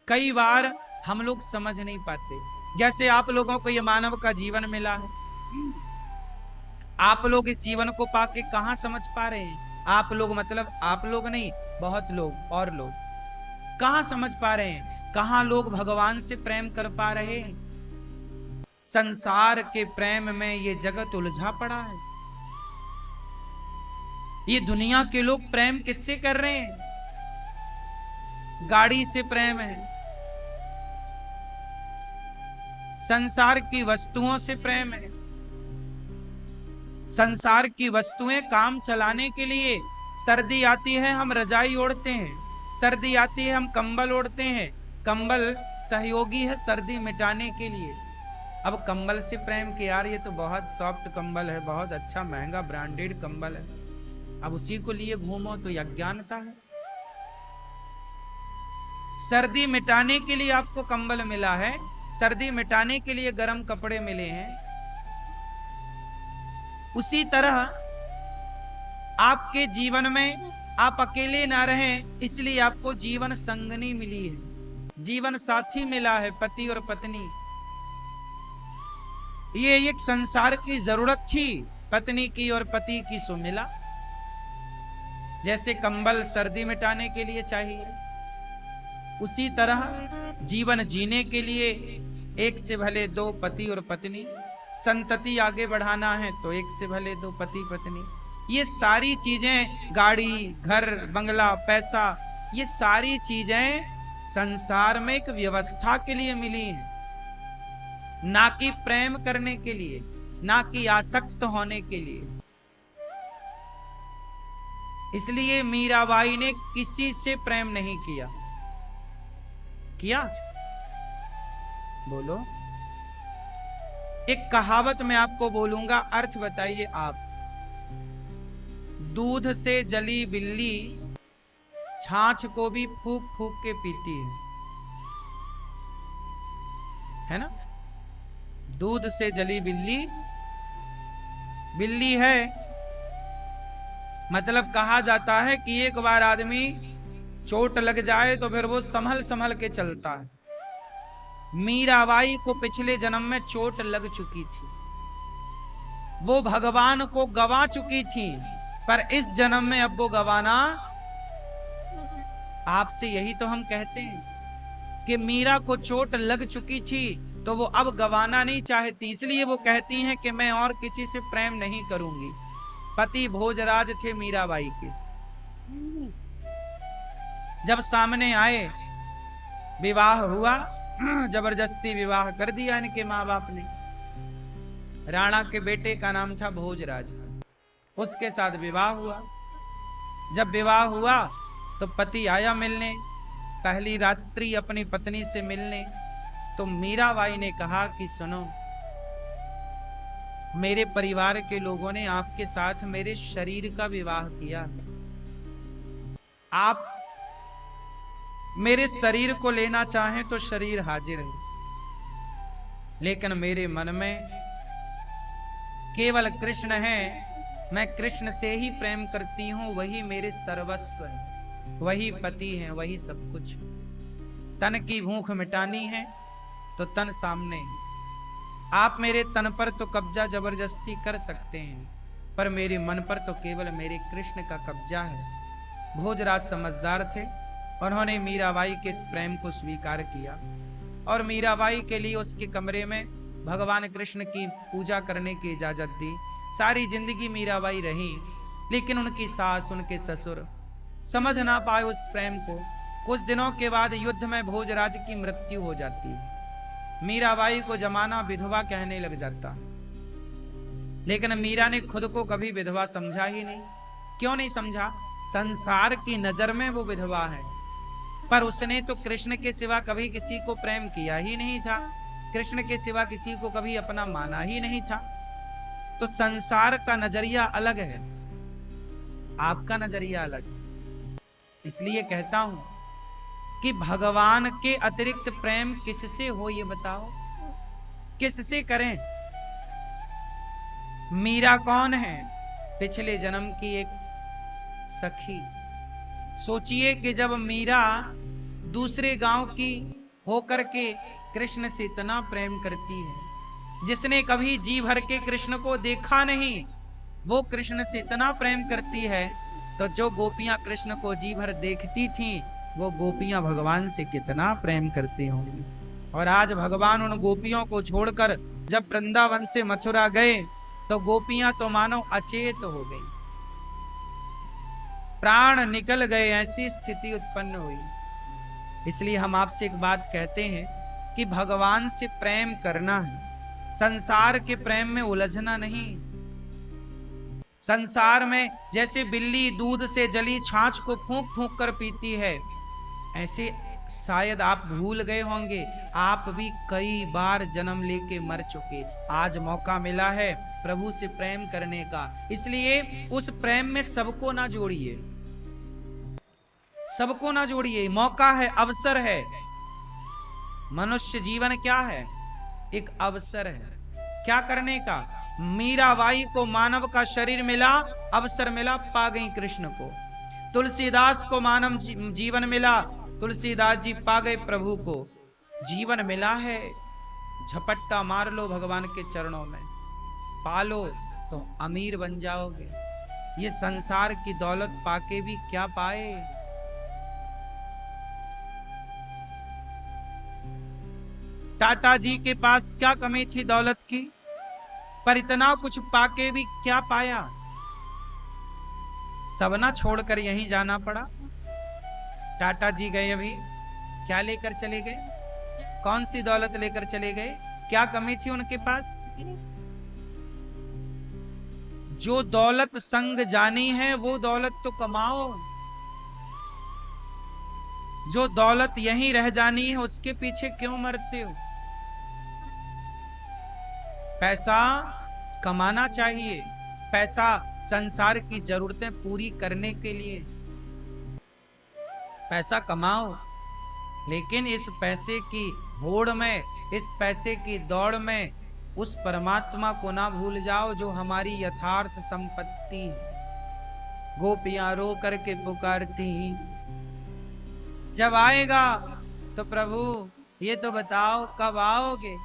कई बार हम लोग समझ नहीं पाते। जैसे आप लोगों को ये मानव का जीवन मिला है, आप लोग इस जीवन को पाके कहां समझ पा रहे हैं? आप लोग मतलब आप लोग नहीं, बहुत लोग और लोग कहां समझ पा रहे हैं? कहां लोग भगवान से प्रेम कर पा रहे हैं? संसार के प्रेम में ये जगत उलझा पड़ा है। ये दुनिया के लोग प्रेम किससे कर रहे हैं? गाड़ी से प्रेम है, संसार की वस्तुओं से प्रेम है। संसार की वस्तुएं काम चलाने के लिए, सर्दी आती है हम रजाई ओढ़ते हैं, सर्दी आती है हम कंबल ओढ़ते हैं। कंबल सहयोगी है सर्दी मिटाने के लिए। अब कंबल से प्रेम के यार ये तो बहुत सॉफ्ट कंबल है, बहुत अच्छा महंगा ब्रांडेड कंबल है, अब उसी को लिए घूमो तो यह अज्ञानता है। सर्दी मिटाने के लिए आपको कंबल मिला है, सर्दी मिटाने के लिए गर्म कपड़े मिले हैं। उसी तरह आपके जीवन में आप अकेले ना रहें, इसलिए आपको जीवन संगनी मिली है, जीवन साथी मिला है, पति और पत्नी। ये एक संसार की जरूरत थी, पत्नी की और पति की, सो मिला। जैसे कंबल सर्दी मिटाने के लिए चाहिए, उसी तरह जीवन जीने के लिए एक से भले दो पति और पत्नी, संतति आगे बढ़ाना है तो एक से भले दो पति पत्नी। ये सारी चीजें, गाड़ी घर बंगला पैसा, ये सारी चीजें संसार में एक व्यवस्था के लिए मिली हैं, ना कि प्रेम करने के लिए, ना कि आसक्त होने के लिए। इसलिए मीराबाई ने किसी से प्रेम नहीं किया। किया? बोलो। एक कहावत मैं आपको बोलूंगा, अर्थ बताइए आप। दूध से जली बिल्ली छाछ को भी फूक फूक के पीती है ना? दूध से जली बिल्ली, बिल्ली है मतलब कहा जाता है कि एक बार आदमी चोट लग जाए तो फिर वो संभल संभल के चलता है। मीराबाई को पिछले जन्म में चोट लग चुकी थी, वो भगवान को गवा चुकी थी, पर इस जन्म में अब वो गवाना। आपसे यही तो हम कहते हैं कि मीरा को चोट लग चुकी थी तो वो अब गवाना नहीं चाहती, इसलिए वो कहती हैं कि मैं और किसी से प्रेम नहीं करूंगी। पति भोजराज थे मीराबाई के, जब सामने आए विवाह हुआ, जबरदस्ती विवाह कर दिया इनके माँ बाप ने। राणा के बेटे का नाम था भोजराज, उसके साथ विवाह हुआ। जब विवाह हुआ तो पति आया मिलने, पहली रात्रि अपनी पत्नी से मिलने। तो मीराबाई ने कहा कि सुनो, मेरे परिवार के लोगों ने आपके साथ मेरे शरीर का विवाह किया, आप मेरे शरीर को लेना चाहें तो शरीर हाजिर है, लेकिन मेरे मन में केवल कृष्ण है, मैं कृष्ण से ही प्रेम करती हूं, वही मेरे सर्वस्व है, वही पति है, वही सब कुछ। तन की भूख मिटानी है तो तन सामने है, आप मेरे तन पर तो कब्जा जबरदस्ती कर सकते हैं, पर मेरे मन पर तो केवल मेरे कृष्ण का कब्जा है। भोजराज समझदार थे, उन्होंने मीराबाई के इस प्रेम को स्वीकार किया और मीराबाई के लिए उसके कमरे में भगवान कृष्ण की पूजा करने की इजाजत दी। सारी जिंदगी मीराबाई रही, लेकिन उनकी सास उनके ससुर समझ ना पाए उस प्रेम को। कुछ दिनों के बाद युद्ध में भोजराज की मृत्यु हो जाती है। मीराबाई को जमाना विधवा कहने लग जाता, लेकिन मीरा ने खुद को कभी विधवा समझा ही नहीं। क्यों नहीं समझा? संसार की नजर में वो विधवा है, पर उसने तो कृष्ण के सिवा कभी किसी को प्रेम किया ही नहीं था, कृष्ण के सिवा किसी को कभी अपना माना ही नहीं था। तो संसार का नजरिया अलग है, आपका नजरिया अलग है। इसलिए कहता हूं कि भगवान के अतिरिक्त प्रेम किससे हो, ये बताओ, किससे करें? मीरा कौन है? पिछले जन्म की एक सखी। सोचिए कि जब मीरा दूसरे गांव की होकर के कृष्ण से इतना प्रेम करती है। जिसने कभी जी भर के कृष्ण को देखा नहीं, वो कृष्ण से इतना प्रेम करती है। तो जो गोपियां कृष्ण को जी भर देखती थीं, वो गोपियां भगवान से कितना प्रेम करती होंगी। और आज भगवान उन गोपियों को छोड़कर जब वृंदावन से मथुरा गए, तो गोपियां तो मानो अचेत हो गई, प्राण निकल गए, ऐसी स्थिति उत्पन्न हुई। इसलिए हम आपसे एक बात कहते हैं कि भगवान से प्रेम करना है, संसार के प्रेम में उलझना नहीं। संसार में जैसे बिल्ली दूध से जली छाछ को फूंक फूंक कर पीती है, ऐसे शायद आप भूल गए होंगे, आप भी कई बार जन्म लेके मर चुके। आज मौका मिला है प्रभु से प्रेम करने का, इसलिए उस प्रेम में सबको ना जोड़िए, सबको ना जोड़िए। मौका है, अवसर है। मनुष्य जीवन क्या है? एक अवसर है। क्या करने का? मीराबाई को मानव का शरीर मिला, अवसर मिला, पा गई कृष्ण को। तुलसीदास को मानव जीवन मिला, तुलसीदास जी पा गए प्रभु को। जीवन मिला है, झपट्टा मार लो भगवान के चरणों में, पालो तो अमीर बन जाओगे। ये संसार की दौलत पाके भी क्या पाए? टाटा जी के पास क्या कमी थी दौलत की, पर इतना कुछ पाके भी क्या पाया? सबना छोड़कर यहीं जाना पड़ा। टाटा जी गए, अभी क्या लेकर चले गए? कौन सी दौलत लेकर चले गए? क्या कमी थी उनके पास? जो दौलत संग जानी है वो दौलत तो कमाओ, जो दौलत यहीं रह जानी है उसके पीछे क्यों मरते हो? पैसा कमाना चाहिए, पैसा संसार की जरूरतें पूरी करने के लिए पैसा कमाओ, लेकिन इस पैसे की होड़ में, इस पैसे की दौड़ में उस परमात्मा को ना भूल जाओ जो हमारी यथार्थ संपत्ति। गोपियां रो करके पुकारती, जब आएगा तो प्रभु ये तो बताओ कब आओगे?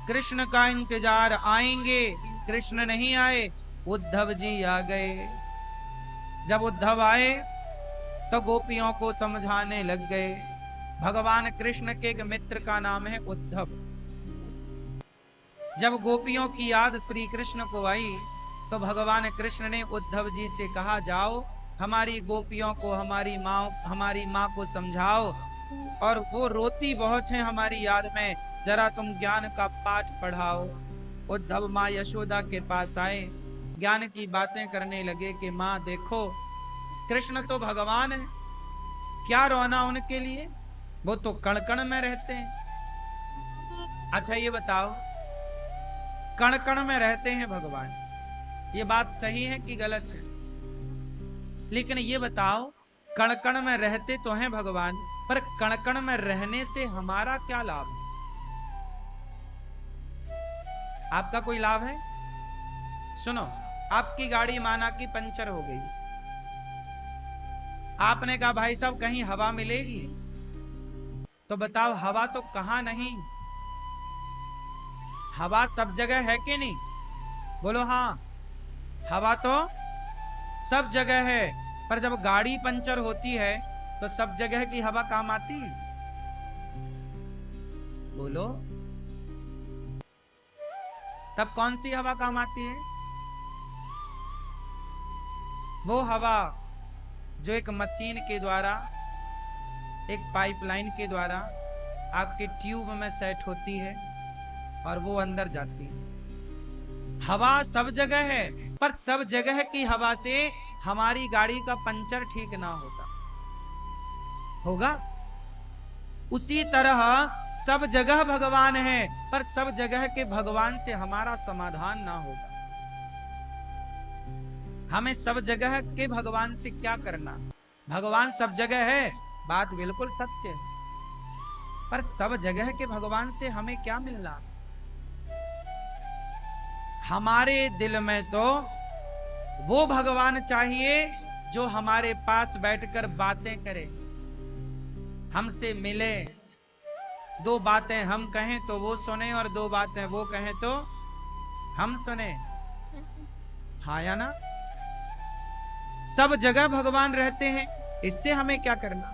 कृष्ण का इंतजार, आएंगे। कृष्ण नहीं आए, उद्धव जी आ गए। जब उद्धव आए तो गोपियों को समझाने लग गए। भगवान कृष्ण के एक मित्र का नाम है उद्धव। जब गोपियों की याद श्री कृष्ण को आई तो भगवान कृष्ण ने उद्धव जी से कहा, जाओ हमारी गोपियों को, हमारी माँ को समझाओ, और वो रोती बहुत है हमारी याद में, जरा तुम ज्ञान का पाठ पढ़ाओ। उद्धव माँ यशोदा के पास आए, ज्ञान की बातें करने लगे कि माँ देखो, कृष्ण तो भगवान है, क्या रोना उनके लिए, वो तो कण कण में रहते हैं। अच्छा ये बताओ, कण कण में रहते हैं भगवान, ये बात सही है कि गलत है? लेकिन ये बताओ, कण कण में रहते तो हैं भगवान, पर कण कण में रहने से हमारा क्या लाभ है? आपका कोई लाभ है? सुनो, आपकी गाड़ी माना कि पंचर हो गई, आपने कहा भाई साहब कहीं हवा मिलेगी, तो बताओ हवा तो कहां नहीं, हवा सब जगह है कि नहीं? बोलो हाँ, हवा तो सब जगह है, पर जब गाड़ी पंचर होती है तो सब जगह की हवा काम आती है? बोलो, तब कौन सी हवा काम आती है? वो हवा जो एक मशीन के द्वारा, एक पाइपलाइन के द्वारा आपके ट्यूब में सेट होती है और वो अंदर जाती है। हवा सब जगह है, पर सब जगह की हवा से हमारी गाड़ी का पंचर ठीक ना होगा। उसी तरह सब जगह भगवान है, पर सब जगह के भगवान से हमारा समाधान ना होगा। हमें सब जगह के भगवान से क्या करना? भगवान सब जगह है, बात बिल्कुल सत्य है, पर सब जगह के भगवान से हमें क्या मिलना? हमारे दिल में तो वो भगवान चाहिए जो हमारे पास बैठकर बातें करे, हमसे मिले, दो बातें हम कहें तो वो सुने और दो बातें वो कहें तो हम सुने। हाँ या ना? सब जगह भगवान रहते हैं, इससे हमें क्या करना?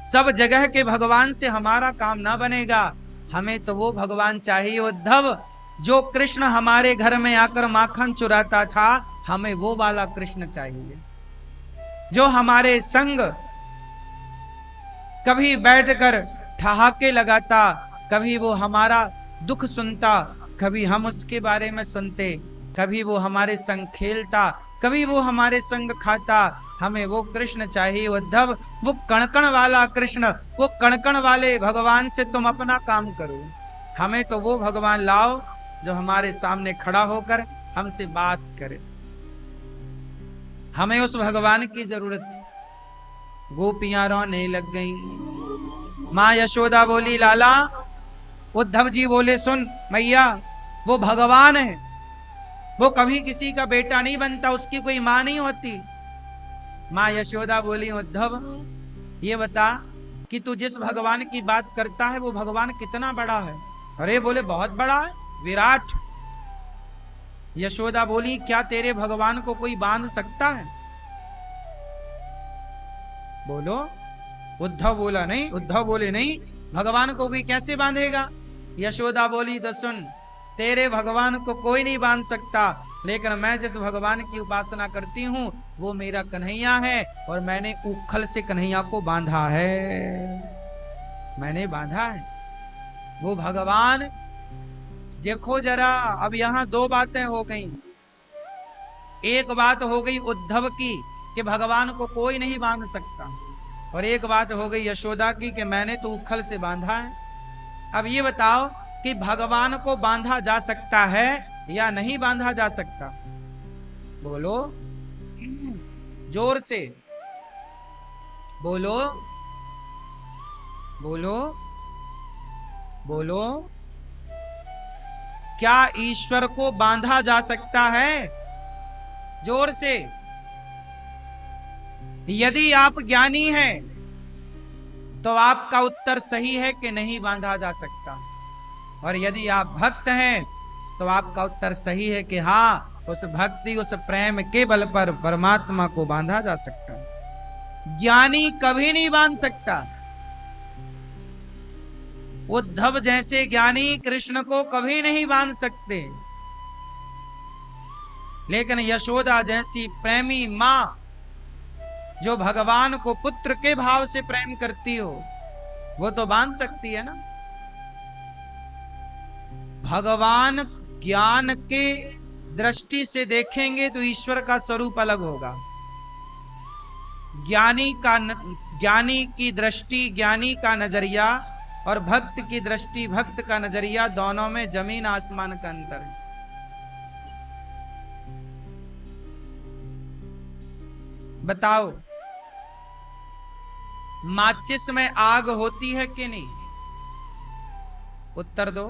सब जगह के भगवान से हमारा काम ना बनेगा, हमें तो वो भगवान चाहिए उद्धव जो कृष्ण हमारे घर में आकर माखन चुराता था, हमें वो वाला कृष्ण चाहिए जो हमारे संग कभी बैठकर ठहाके लगाता, कभी वो हमारा दुख सुनता, कभी हम उसके बारे में सुनते, कभी वो हमारे संग खेलता, कभी वो हमारे संग खाता। हमें वो कृष्ण चाहिए उद्धव, वो कणकण वाला कृष्ण, वो कणकण वाले भगवान से तुम अपना काम करो। हमें तो वो भगवान लाओ जो हमारे सामने खड़ा होकर हमसे बात करे। हमें उस भगवान की जरूरत थी। गोपियां रोने लग गईं। मां यशोदा बोली लाला। उद्धव जी बोले सुन मैया, वो भगवान है, वो कभी किसी का बेटा नहीं बनता, उसकी कोई मां नहीं होती। मां यशोदा बोली उद्धव ये बता कि तू जिस भगवान की बात करता है वो भगवान कितना बड़ा है? अरे बोले बहुत बड़ा है, विराट। यशोदा बोली क्या तेरे भगवान को कोई बांध सकता है? बोलो। उद्धव बोला नहीं, उद्धव बोले नहीं, भगवान को कोई कैसे बांधेगा? यशोदा बोली तो सुन, तेरे भगवान को कोई नहीं बांध सकता, लेकिन मैं जिस भगवान की उपासना करती हूं वो मेरा कन्हैया है, और मैंने उखल से कन्हैया को बांधा है, मैंने बांधा है। वो भगवान देखो जरा, अब यहां दो बातें हो गई। एक बात हो गई उद्धव की कि भगवान को कोई नहीं बांध सकता, और एक बात हो गई यशोदा की कि मैंने तो उखल से बांधा है। अब ये बताओ कि भगवान को बांधा जा सकता है या नहीं बांधा जा सकता? बोलो जोर से, बोलो बोलो बोलो। क्या ईश्वर को बांधा जा सकता है? जोर से। यदि आप ज्ञानी हैं तो आपका उत्तर सही है कि नहीं बांधा जा सकता, और यदि आप भक्त हैं तो आपका उत्तर सही है कि हाँ, उस भक्ति उस प्रेम के बल पर परमात्मा को बांधा जा सकता है। ज्ञानी कभी नहीं बांध सकता। उद्धव जैसे ज्ञानी कृष्ण को कभी नहीं बांध सकते, लेकिन यशोदा जैसी प्रेमी मां जो भगवान को पुत्र के भाव से प्रेम करती हो, वो तो बांध सकती है ना। भगवान ज्ञान के दृष्टि से देखेंगे तो ईश्वर का स्वरूप अलग होगा। ज्ञानी की दृष्टि, ज्ञानी का नजरिया, और भक्त की दृष्टि, भक्त का नजरिया, दोनों में जमीन आसमान का अंतर है। बताओ, माचिस में आग होती है कि नहीं? उत्तर दो।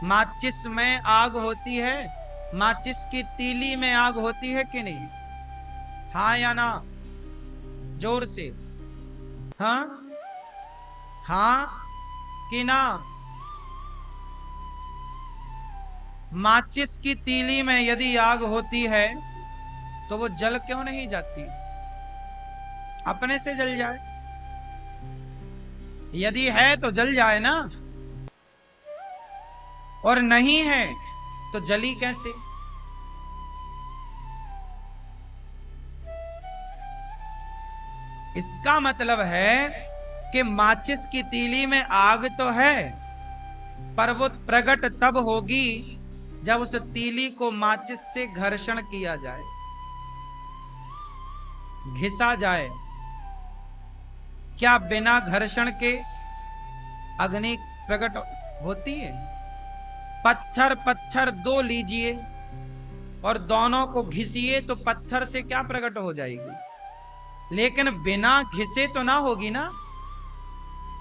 माचिस में आग होती है? माचिस की तीली में आग होती है कि नहीं? हाँ या ना? जोर से। हाँ हाँ कि ना? माचिस की तीली में यदि आग होती है तो वो जल क्यों नहीं जाती? अपने से जल जाए। यदि है तो जल जाए ना, और नहीं है तो जली कैसे? इसका मतलब है कि माचिस की तीली में आग तो है, पर वो प्रकट तब होगी जब उस तीली को माचिस से घर्षण किया जाए, घिसा जाए। क्या बिना घर्षण के अग्नि प्रकट होती है? पत्थर पत्थर दो लीजिए और दोनों को घिसिए तो पत्थर से क्या प्रकट हो जाएगी, लेकिन बिना घिसे तो ना होगी ना।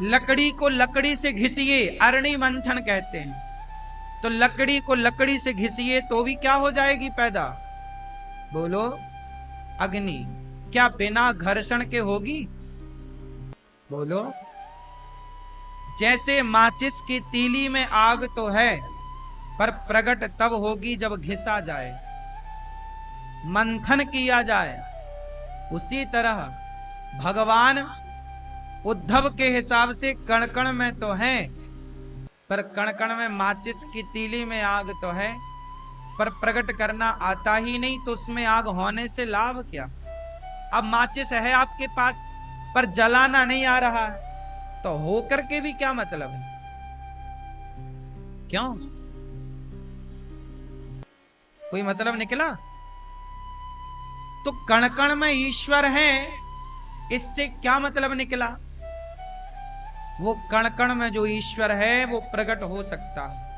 लकड़ी को लकड़ी से घिसिए, अरणि मंथन कहते हैं, तो लकड़ी को लकड़ी से घिसिए तो भी क्या हो जाएगी पैदा? बोलो, अग्नि। क्या बिना घर्षण के होगी? बोलो। जैसे माचिस की तीली में आग तो है, पर प्रकट तब होगी जब घिसा जाए, मंथन किया जाए। उसी तरह भगवान उद्धव के हिसाब से कण कण में तो है, पर कण कण में माचिस की तीली में आग तो है, पर प्रकट करना आता ही नहीं, तो उसमें आग होने से लाभ क्या? अब माचिस है आपके पास, पर जलाना नहीं आ रहा है, तो होकर के भी क्या मतलब है? क्यों? कोई मतलब निकला? तो कण कण में ईश्वर है, इससे क्या मतलब निकला? वो कण कण में जो ईश्वर है वो प्रकट हो सकता है।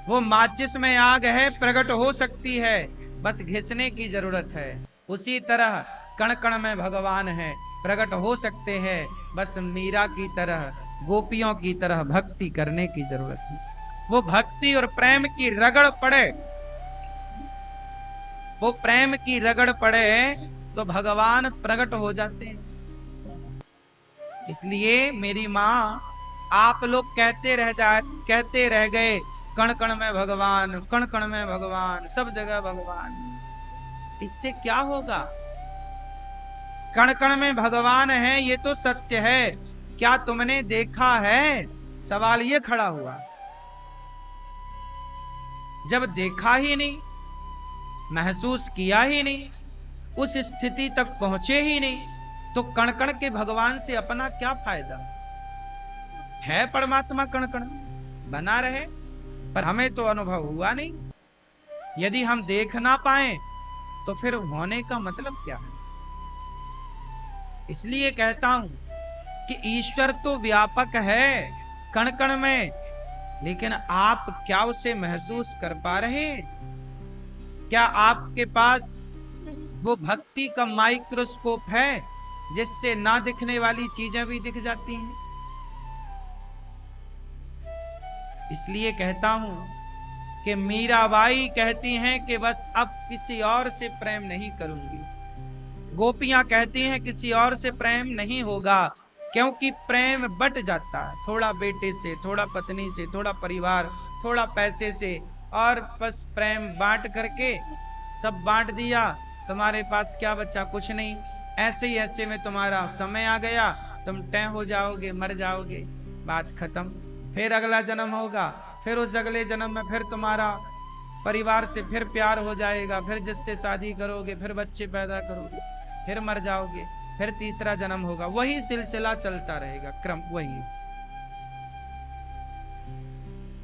वो माचिस में आग है, प्रकट हो सकती है, बस घिसने की जरूरत है। उसी तरह कण कण में भगवान है, प्रकट हो सकते हैं, बस मीरा की तरह, गोपियों की तरह भक्ति करने की जरूरत है। वो भक्ति और प्रेम की रगड़ पड़े, वो प्रेम की रगड़ पड़े तो भगवान प्रकट हो जाते हैं। इसलिए मेरी माँ, आप लोग कहते रह गए कण कण में भगवान, कण कण में भगवान, सब जगह भगवान। इससे क्या होगा? कण कण में भगवान है ये तो सत्य है, क्या तुमने देखा है? सवाल ये खड़ा हुआ। जब देखा ही नहीं, महसूस किया ही नहीं, उस स्थिति तक पहुंचे ही नहीं, तो कण कण के भगवान से अपना क्या फायदा? है परमात्मा कण कण, बना रहे, पर हमें तो अनुभव हुआ नहीं। यदि हम देख ना पाए तो फिर होने का मतलब क्या है? इसलिए कहता हूं कि ईश्वर तो व्यापक है कण कण में, लेकिन आप क्या उसे महसूस कर पा रहे? क्या आपके पास वो भक्ति का माइक्रोस्कोप है जिससे ना दिखने वाली चीजें भी दिख जाती हैं? इसलिए कहता हूं कि मीराबाई कहती हैं कि बस अब किसी और से प्रेम नहीं करूंगी। गोपियां कहती हैं किसी और से प्रेम नहीं होगा, क्योंकि प्रेम बट जाता है, थोड़ा बेटे से, थोड़ा पत्नी से, थोड़ा परिवार, थोड़ा पैसे से, और बस प्रेम बांट करके सब बांट दिया, तुम्हारे पास क्या बचा? कुछ नहीं। ऐसे ही ऐसे में तुम्हारा समय आ गया, तुम तय हो जाओगे, मर जाओगे, बात खत्म। फिर अगला जन्म होगा, फिर उस अगले जन्म में फिर तुम्हारा परिवार से फिर प्यार हो जाएगा, फिर जिससे शादी करोगे, फिर बच्चे पैदा करोगे, फिर मर जाओगे, फिर तीसरा जन्म होगा, वही सिलसिला चलता रहेगा, क्रम वही।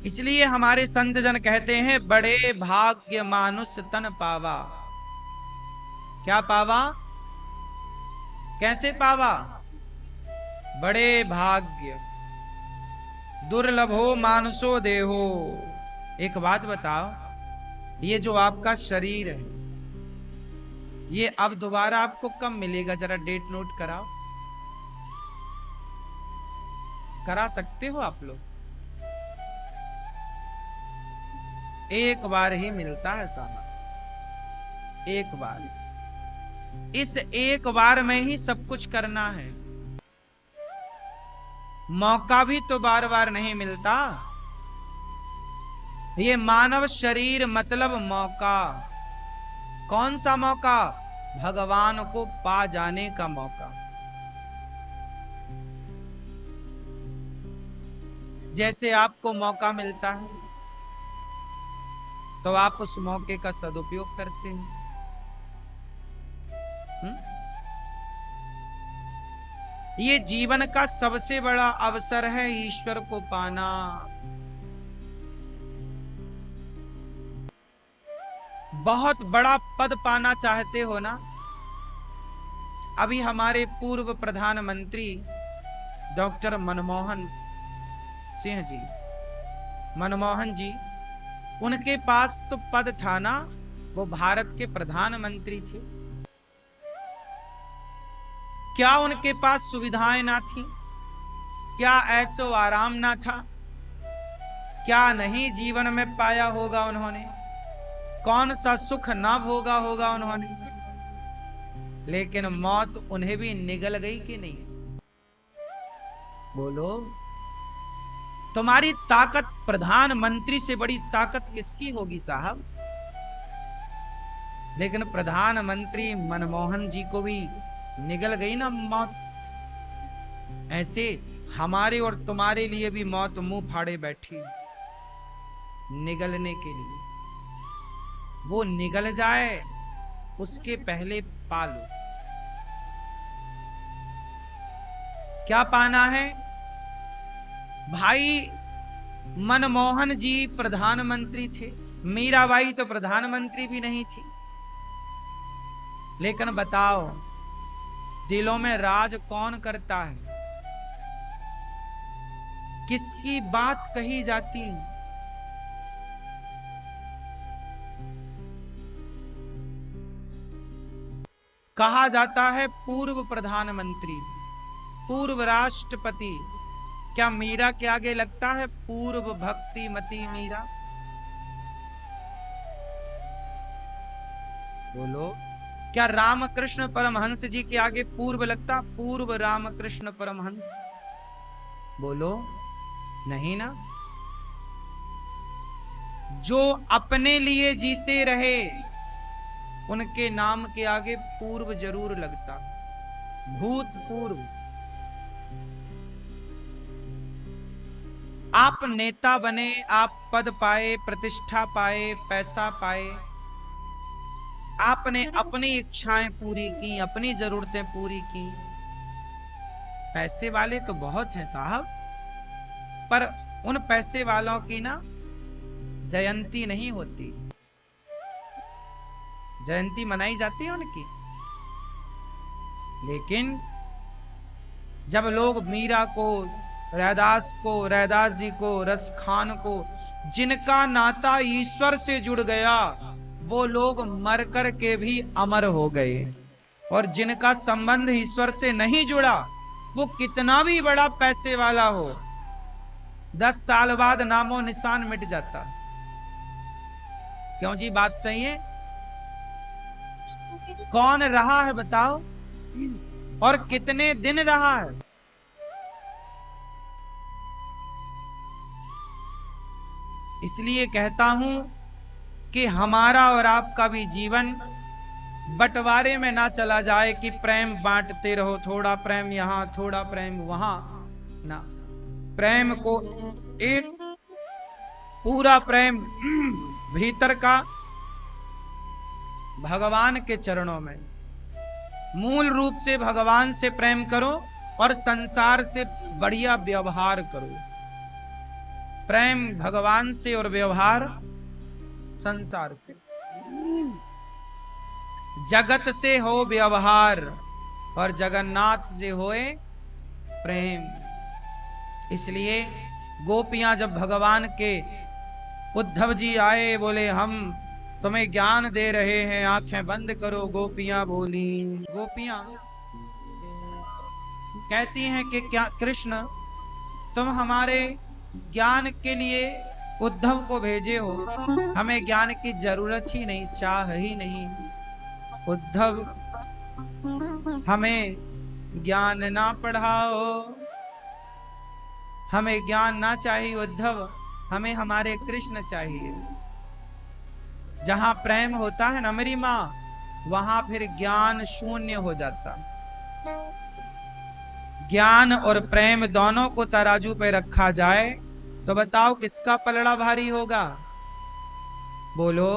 इसलिए हमारे संत जन कहते हैं बड़े भाग्य मानुष तन पावा। क्या पावा? कैसे पावा? बड़े भाग्य, दुर्लभो मानुषो देहो। एक बात बताओ, ये जो आपका शरीर है, ये अब दोबारा आपको कब मिलेगा? जरा डेट नोट कराओ। करा सकते हो आप लोग? एक बार ही मिलता है सामा, एक बार। इस एक बार में ही सब कुछ करना है, मौका भी तो बार बार नहीं मिलता। ये मानव शरीर मतलब मौका। कौन सा मौका? भगवान को पा जाने का मौका। जैसे आपको मौका मिलता है तो आप उस मौके का सदुपयोग करते हैं। ये जीवन का सबसे बड़ा अवसर है ईश्वर को पाना। बहुत बड़ा पद पाना चाहते हो ना? अभी हमारे पूर्व प्रधानमंत्री डॉक्टर मनमोहन सिंह जी, मनमोहन जी, उनके पास तो पद था ना, वो भारत के प्रधानमंत्री थे। क्या उनके पास सुविधाएं ना थी? क्या ऐसो आराम ना था? क्या नहीं जीवन में पाया होगा उन्होंने? कौन सा सुख ना भोगा होगा उन्होंने? लेकिन मौत उन्हें भी निगल गई कि नहीं? बोलो, तुम्हारी ताकत प्रधानमंत्री से बड़ी ताकत किसकी होगी साहब? लेकिन प्रधानमंत्री मनमोहन जी को भी निगल गई ना मौत। ऐसे हमारे और तुम्हारे लिए भी मौत मुंह फाड़े बैठी निगलने के लिए। वो निगल जाए उसके पहले पालो। क्या पाना है भाई? मनमोहन जी प्रधानमंत्री थे, मीराबाई तो प्रधानमंत्री भी नहीं थी। लेकिन बताओ, दिलों में राज कौन करता है? किसकी बात कही जाती है? कहा जाता है पूर्व प्रधानमंत्री, पूर्व राष्ट्रपति। क्या मीरा के आगे लगता है पूर्व भक्ति मती मीरा? बोलो, क्या रामकृष्ण परमहंस जी के आगे पूर्व लगता पूर्व रामकृष्ण परमहंस? बोलो, नहीं ना। जो अपने लिए जीते रहे उनके नाम के आगे पूर्व जरूर लगता, भूतपूर्व। आप नेता बने, आप पद पाए, प्रतिष्ठा पाए, पैसा पाए, आपने अपनी इच्छाएं पूरी की, अपनी जरूरतें पूरी की। पैसे वाले तो बहुत हैं साहब, पर उन पैसे वालों की ना जयंती नहीं होती। जयंती मनाई जाती है उनकी, लेकिन जब लोग मीरा को, रैदास को, रैदास जी को, रसखान को, जिनका नाता ईश्वर से जुड़ गया, वो लोग मर कर के भी अमर हो गए। और जिनका संबंध ईश्वर से नहीं जुड़ा, वो कितना भी बड़ा पैसे वाला हो, 10 साल बाद नामो निशान मिट जाता। क्यों जी, बात सही है? कौन रहा है बताओ, और कितने दिन रहा है? इसलिए कहता हूं कि हमारा और आपका भी जीवन बंटवारे में ना चला जाए कि प्रेम बांटते रहो, थोड़ा प्रेम यहां, थोड़ा प्रेम वहां। ना, प्रेम को एक पूरा प्रेम भीतर का भगवान के चरणों में, मूल रूप से भगवान से प्रेम करो और संसार से बढ़िया व्यवहार करो। प्रेम भगवान से और व्यवहार संसार से। जगत से हो व्यवहार और जगन्नाथ से होए प्रेम। इसलिए गोपियां जब भगवान के, उद्धव जी आए, बोले हम तुम्हें ज्ञान दे रहे हैं, आंखें बंद करो। गोपियां बोली, गोपियां कहती हैं कि क्या कृष्ण, तुम हमारे ज्ञान के लिए उद्धव को भेजे हो, हमें ज्ञान की जरूरत ही नहीं, चाह ही नहीं। उद्धव, हमें ज्ञान ना पढ़ाओ, हमें ज्ञान ना चाहिए उद्धव, हमें हमारे कृष्ण चाहिए। जहां प्रेम होता है ना मेरी माँ, वहां फिर ज्ञान शून्य हो जाता। ज्ञान और प्रेम दोनों को तराजू पे रखा जाए तो बताओ किसका पलड़ा भारी होगा? बोलो,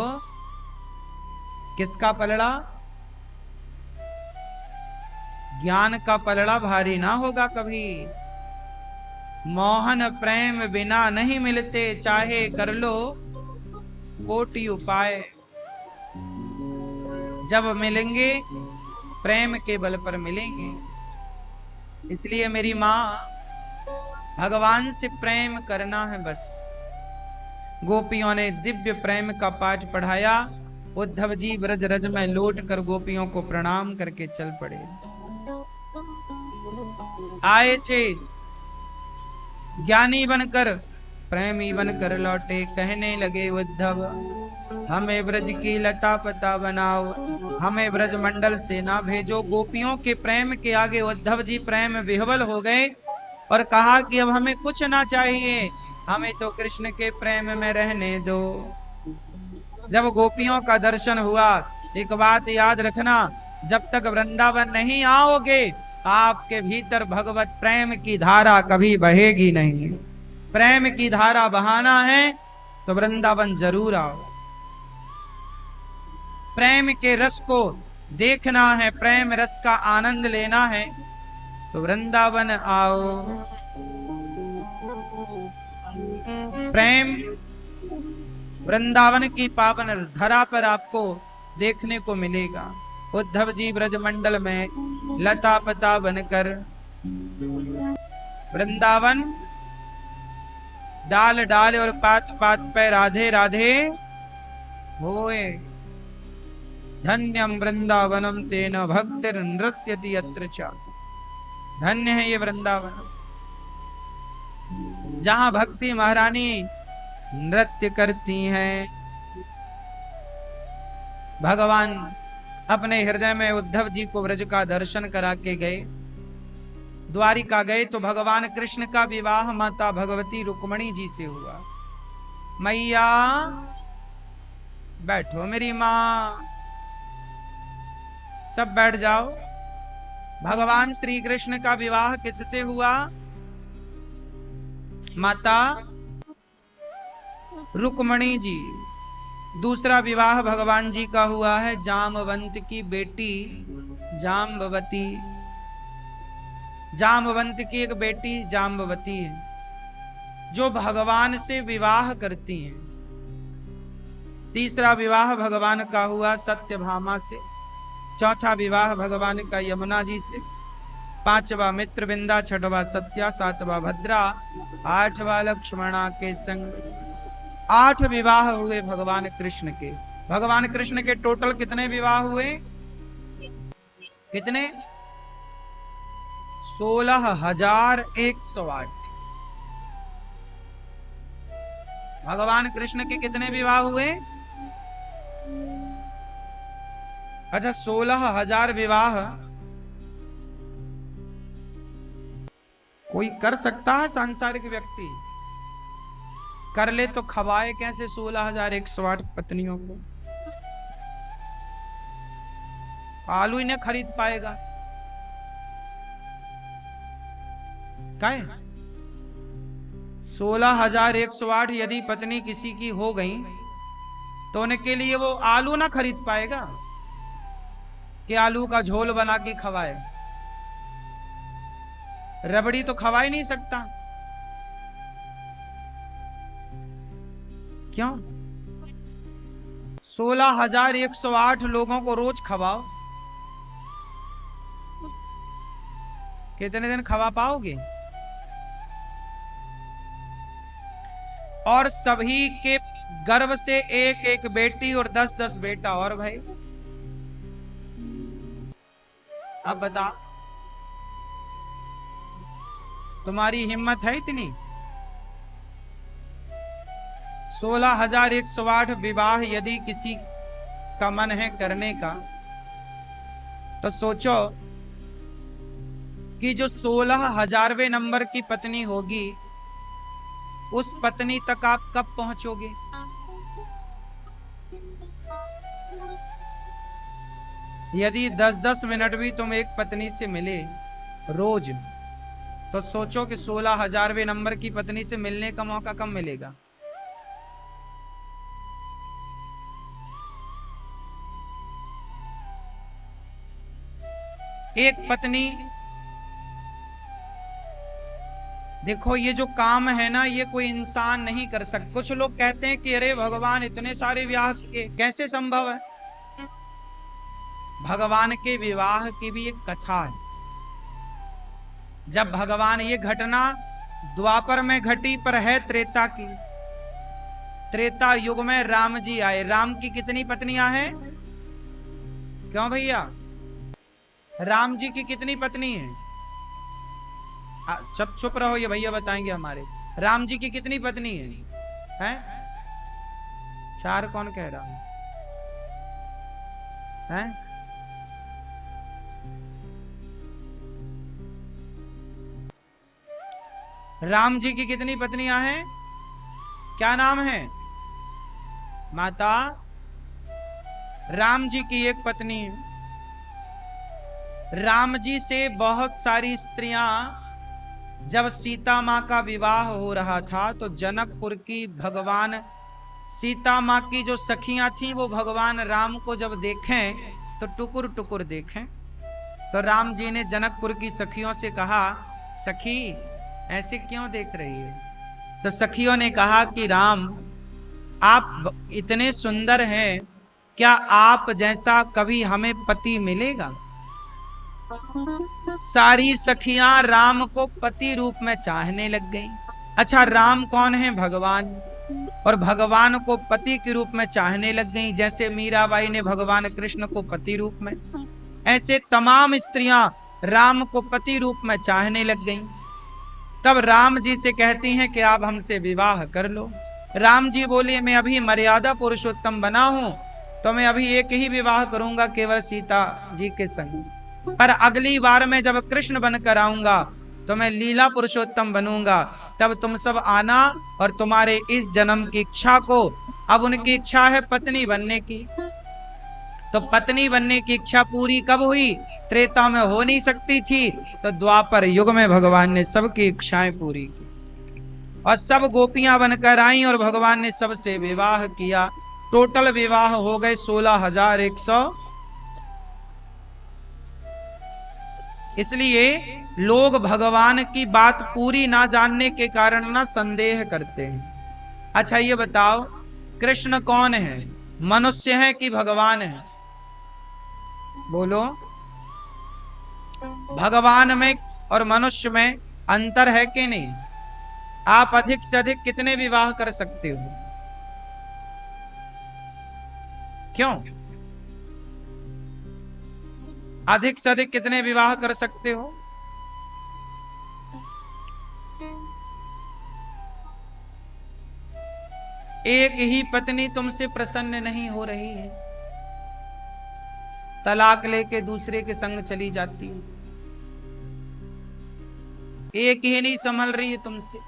किसका पलड़ा? ज्ञान का पलड़ा भारी ना होगा कभी। मोहन प्रेम बिना नहीं मिलते, चाहे कर लो कोटि उपाय। जब मिलेंगे प्रेम के बल पर मिलेंगे। इसलिए मेरी माँ, भगवान से प्रेम करना है बस। गोपियों ने दिव्य प्रेम का पाठ पढ़ाया। उद्धव जी ब्रज रज में लौट कर गोपियों को प्रणाम करके चल पड़े। आए थे ज्ञानी बनकर, प्रेमी बनकर लौटे। कहने लगे उद्धव, हमें ब्रज की लता पता बनाओ, हमें ब्रज मंडल से ना भेजो। गोपियों के प्रेम के आगे उद्धव जी प्रेम विह्वल हो गए और कहा कि अब हमें कुछ ना चाहिए, हमें तो कृष्ण के प्रेम में रहने दो। जब गोपियों का दर्शन हुआ, एक बात याद रखना, जब तक वृंदावन नहीं आओगे आपके भीतर भगवत प्रेम की धारा कभी बहेगी नहीं। प्रेम की धारा बहाना है तो वृंदावन जरूर आओ। प्रेम के रस को देखना है, प्रेम रस का आनंद लेना है तो वृंदावन आओ। प्रेम वृंदावन की पावन धरा पर आपको देखने को मिलेगा। उद्धव जी ब्रजमंडल में लता पता बनकर वृंदावन डाल डाल और पात पात पे राधे राधे होए। धन्यम वृंदावनम तेन भक्तिर नृत्यति यत्र च। धन्य है ये वृंदावन जहां भक्ति महारानी नृत्य करती हैं। भगवान अपने हृदय में उद्धव जी को ब्रज का दर्शन करा के गए। द्वारिका गए तो भगवान कृष्ण का विवाह माता भगवती रुक्मणी जी से हुआ। मैया बैठो मेरी मां, सब बैठ जाओ। भगवान श्री कृष्ण का विवाह किससे हुआ? माता रुक्मणी जी। दूसरा विवाह भगवान जी का हुआ है जामवंत की बेटी जाम्बवती। जामवंत की एक बेटी जाम्बवती है जो भगवान से विवाह करती हैं। तीसरा विवाह भगवान का हुआ सत्यभामा से। चौथा विवाह भगवान का यमुना जी से। पांचवा मित्रविंदा, छठवा सत्या, सातवां भद्रा, आठवां लक्ष्मणा के संग। 8 विवाह हुए भगवान कृष्ण के। भगवान कृष्ण के टोटल कितने विवाह हुए? कितने? 16,108। भगवान कृष्ण के कितने विवाह हुए? अच्छा, 16,000 विवाह कोई कर सकता है? सांसारिक व्यक्ति कर ले तो खवाए कैसे 16,108 पत्नियों को? आलू ही नहीं खरीद पाएगा। क्या 16,108 यदि पत्नी किसी की हो गई तो उनके लिए वो आलू ना खरीद पाएगा कि आलू का झोल बना के खवाए। रबड़ी तो खवा ही नहीं सकता। क्यों? 16,108 लोगों को रोज खवाओ, कितने दिन खवा पाओगे? और सभी के गर्भ से एक एक बेटी और 10-10 बेटा। और भाई अब बता, तुम्हारी हिम्मत है इतनी? 16,108 विवाह यदि किसी का मन है करने का तो सोचो कि जो 16,000वें नंबर की पत्नी होगी उस पत्नी तक आप कब पहुंचोगे? यदि 10-10 मिनट भी तुम एक पत्नी से मिले रोज तो सोचो कि 16,000वें नंबर की पत्नी से मिलने का मौका कब मिलेगा? एक पत्नी, देखो ये जो काम है ना ये कोई इंसान नहीं कर सकता। कुछ लोग कहते हैं कि अरे भगवान इतने सारे विवाह कैसे संभव है? भगवान के विवाह की भी एक कथा है। जब भगवान, ये घटना द्वापर में घटी पर है त्रेता की। त्रेता युग में राम जी आए। राम की कितनी पत्नियां हैं? क्यों भैया, राम जी की कितनी पत्नी है? चुप चुप रहो, ये भैया बताएंगे हमारे। राम जी की कितनी पत्नी है? हैं? चार कौन कह रहा है? राम जी की कितनी पत्नियां हैं? क्या नाम है? माता राम जी की एक पत्नी है। राम जी से बहुत सारी स्त्रियां, जब सीता माँ का विवाह हो रहा था तो जनकपुर की भगवान सीता माँ की जो सखियां थीं वो भगवान राम को जब देखें तो टुकुर टुकुर देखें। तो राम जी ने जनकपुर की सखियों से कहा, सखी ऐसे क्यों देख रही है? तो सखियों ने कहा कि राम, आप इतने सुंदर हैं, क्या आप जैसा कभी हमें पति मिलेगा? सारी सखियां राम को पति रूप में चाहने लग गईं। अच्छा, राम कौन है? भगवान। और भगवान को पति के रूप में चाहने लग गईं। जैसे मीराबाई ने भगवान कृष्ण को पति रूप में, ऐसे तमाम स्त्रियां राम को पति रूप में चाहने लग गईं। तब राम जी से कहती हैं कि आप हमसे विवाह कर लो। राम जी बोले, मैं अभी मर्यादा पुरुषोत्तम बना हूं, तो मैं अभी एक ही विवाह करूंगा केवल सीता जी के संग। पर अगली बार मैं जब कृष्ण बनकर आऊंगा तो मैं लीला पुरुषोत्तम बनूंगा, तब तुम सब आना और तुम्हारे इस जन्म की इच्छा को, अब उनकी इच्छा है पत्नी बनने की, तो पत्नी बनने की इच्छा पूरी कब हुई? त्रेता में हो नहीं सकती थी, तो द्वापर युग में भगवान ने सबकी इच्छाएं पूरी की और सब गोपियां बनकर आई और भगवान ने सबसे विवाह किया। टोटल विवाह हो गए 16,100। इसलिए लोग भगवान की बात पूरी ना जानने के कारण ना संदेह करते हैं। अच्छा ये बताओ, कृष्ण कौन है? मनुष्य है कि भगवान है? बोलो। भगवान में और मनुष्य में अंतर है कि नहीं? आप अधिक से अधिक कितने विवाह कर सकते हो? क्यों? अधिक से अधिक कितने विवाह कर सकते हो? एक ही पत्नी तुमसे प्रसन्न नहीं हो रही है, तलाक लेके दूसरे के संग चली जाती है। एक ही नहीं संभल रही है तुमसे,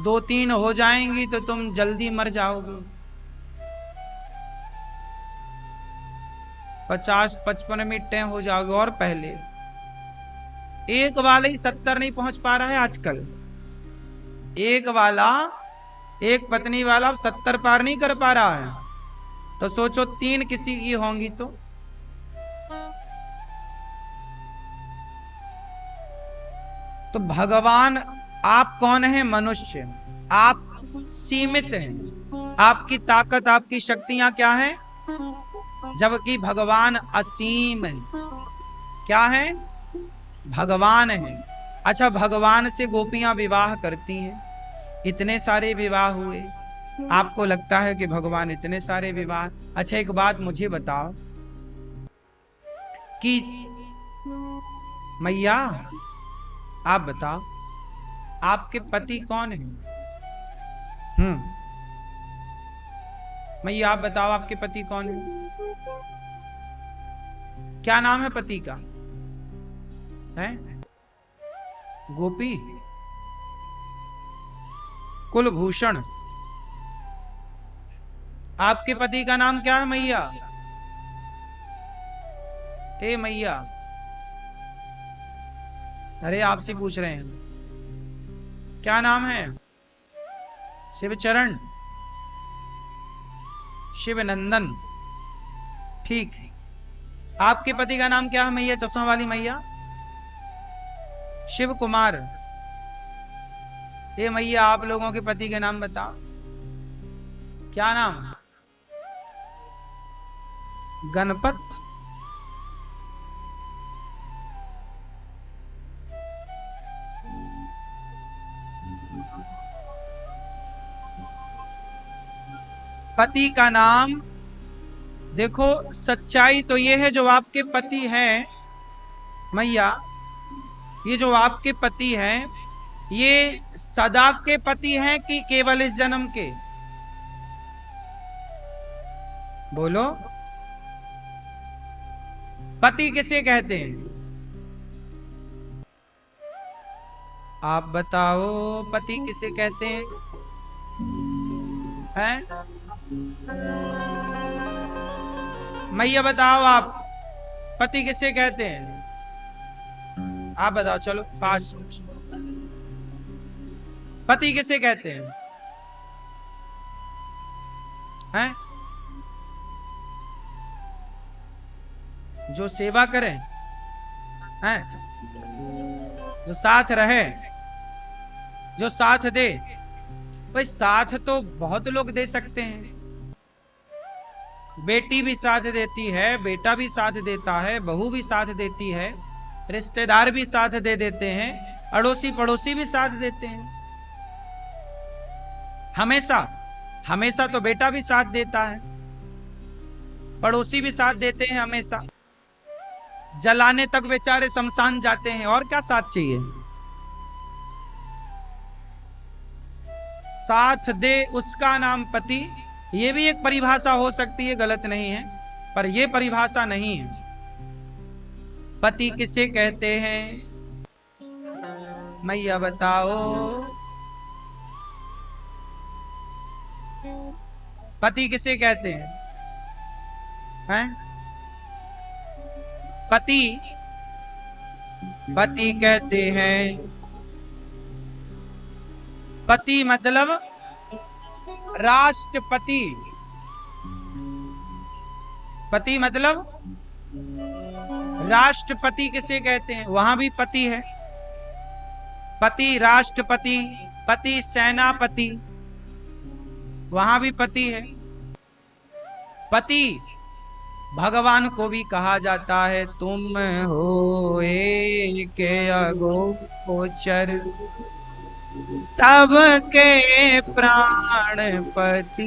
2-3 हो जाएंगी तो तुम जल्दी मर जाओगे। 50-55 में टैम हो जाओगे और पहले। एक वाला ही 70 नहीं पहुंच पा रहा है आजकल। एक वाला, एक पत्नी वाला 70 पार नहीं कर पा रहा है, तो सोचो 3 किसी की होंगी तो भगवान आप कौन है? मनुष्य। आप सीमित हैं, आपकी ताकत, आपकी शक्तियां क्या हैं? जबकि भगवान असीम है। क्या है? भगवान है। अच्छा, भगवान से गोपियां विवाह करती हैं, इतने सारे विवाह हुए। आपको लगता है कि भगवान इतने सारे विवाह? अच्छा एक बात मुझे बताओ कि मैया, आप बताओ आपके पति कौन है? मैया आप बताओ आपके पति कौन है? क्या नाम है पति का? है गोपी, कुलभूषण। आपके पति का नाम क्या है मैया? ए मैया, अरे आपसे पूछ रहे हैं, क्या नाम है? शिवचरण, शिवनंदन। ठीक है। आपके पति का नाम क्या है मैया, चश्मा वाली मैया? शिव कुमार। ये मैया आप लोगों के पति के नाम बताओ, क्या नाम? गणपत। पति का नाम देखो, सच्चाई तो ये है, जो आपके पति हैं मैया, ये जो आपके पति हैं, ये सदा के पति हैं कि केवल इस जन्म के? बोलो, पति किसे कहते हैं? आप बताओ, पति किसे कहते हैं? हैं? मैया बताओ, आप पति किसे कहते हैं? आप बताओ, चलो फास्ट। पति किसे कहते हैं? हैं? जो सेवा करे, हैं? जो साथ रहे, जो साथ दे। भाई साथ तो बहुत लोग दे सकते हैं। बेटी भी साथ देती है, बेटा भी साथ देता है, बहू भी साथ देती है, रिश्तेदार भी साथ दे देते हैं, अड़ोसी पड़ोसी भी साथ देते हैं। हमेशा हमेशा तो बेटा भी साथ देता है, पड़ोसी भी साथ देते हैं हमेशा। जलाने तक बेचारे शमशान जाते हैं, और क्या साथ चाहिए? साथ दे उसका नाम पति। ये भी एक परिभाषा हो सकती है, गलत नहीं है, पर यह परिभाषा नहीं है। पति किसे कहते हैं? मैया बताओ, पति किसे कहते हैं? हैं? पति पति कहते हैं, पति मतलब राष्ट्रपति। पति मतलब राष्ट्रपति किसे कहते हैं? वहां भी पति है। पति राष्ट्रपति, पति सेनापति, वहां भी पति है। पति भगवान को भी कहा जाता है, तुम हो एक अगोचर सबके प्राणपति।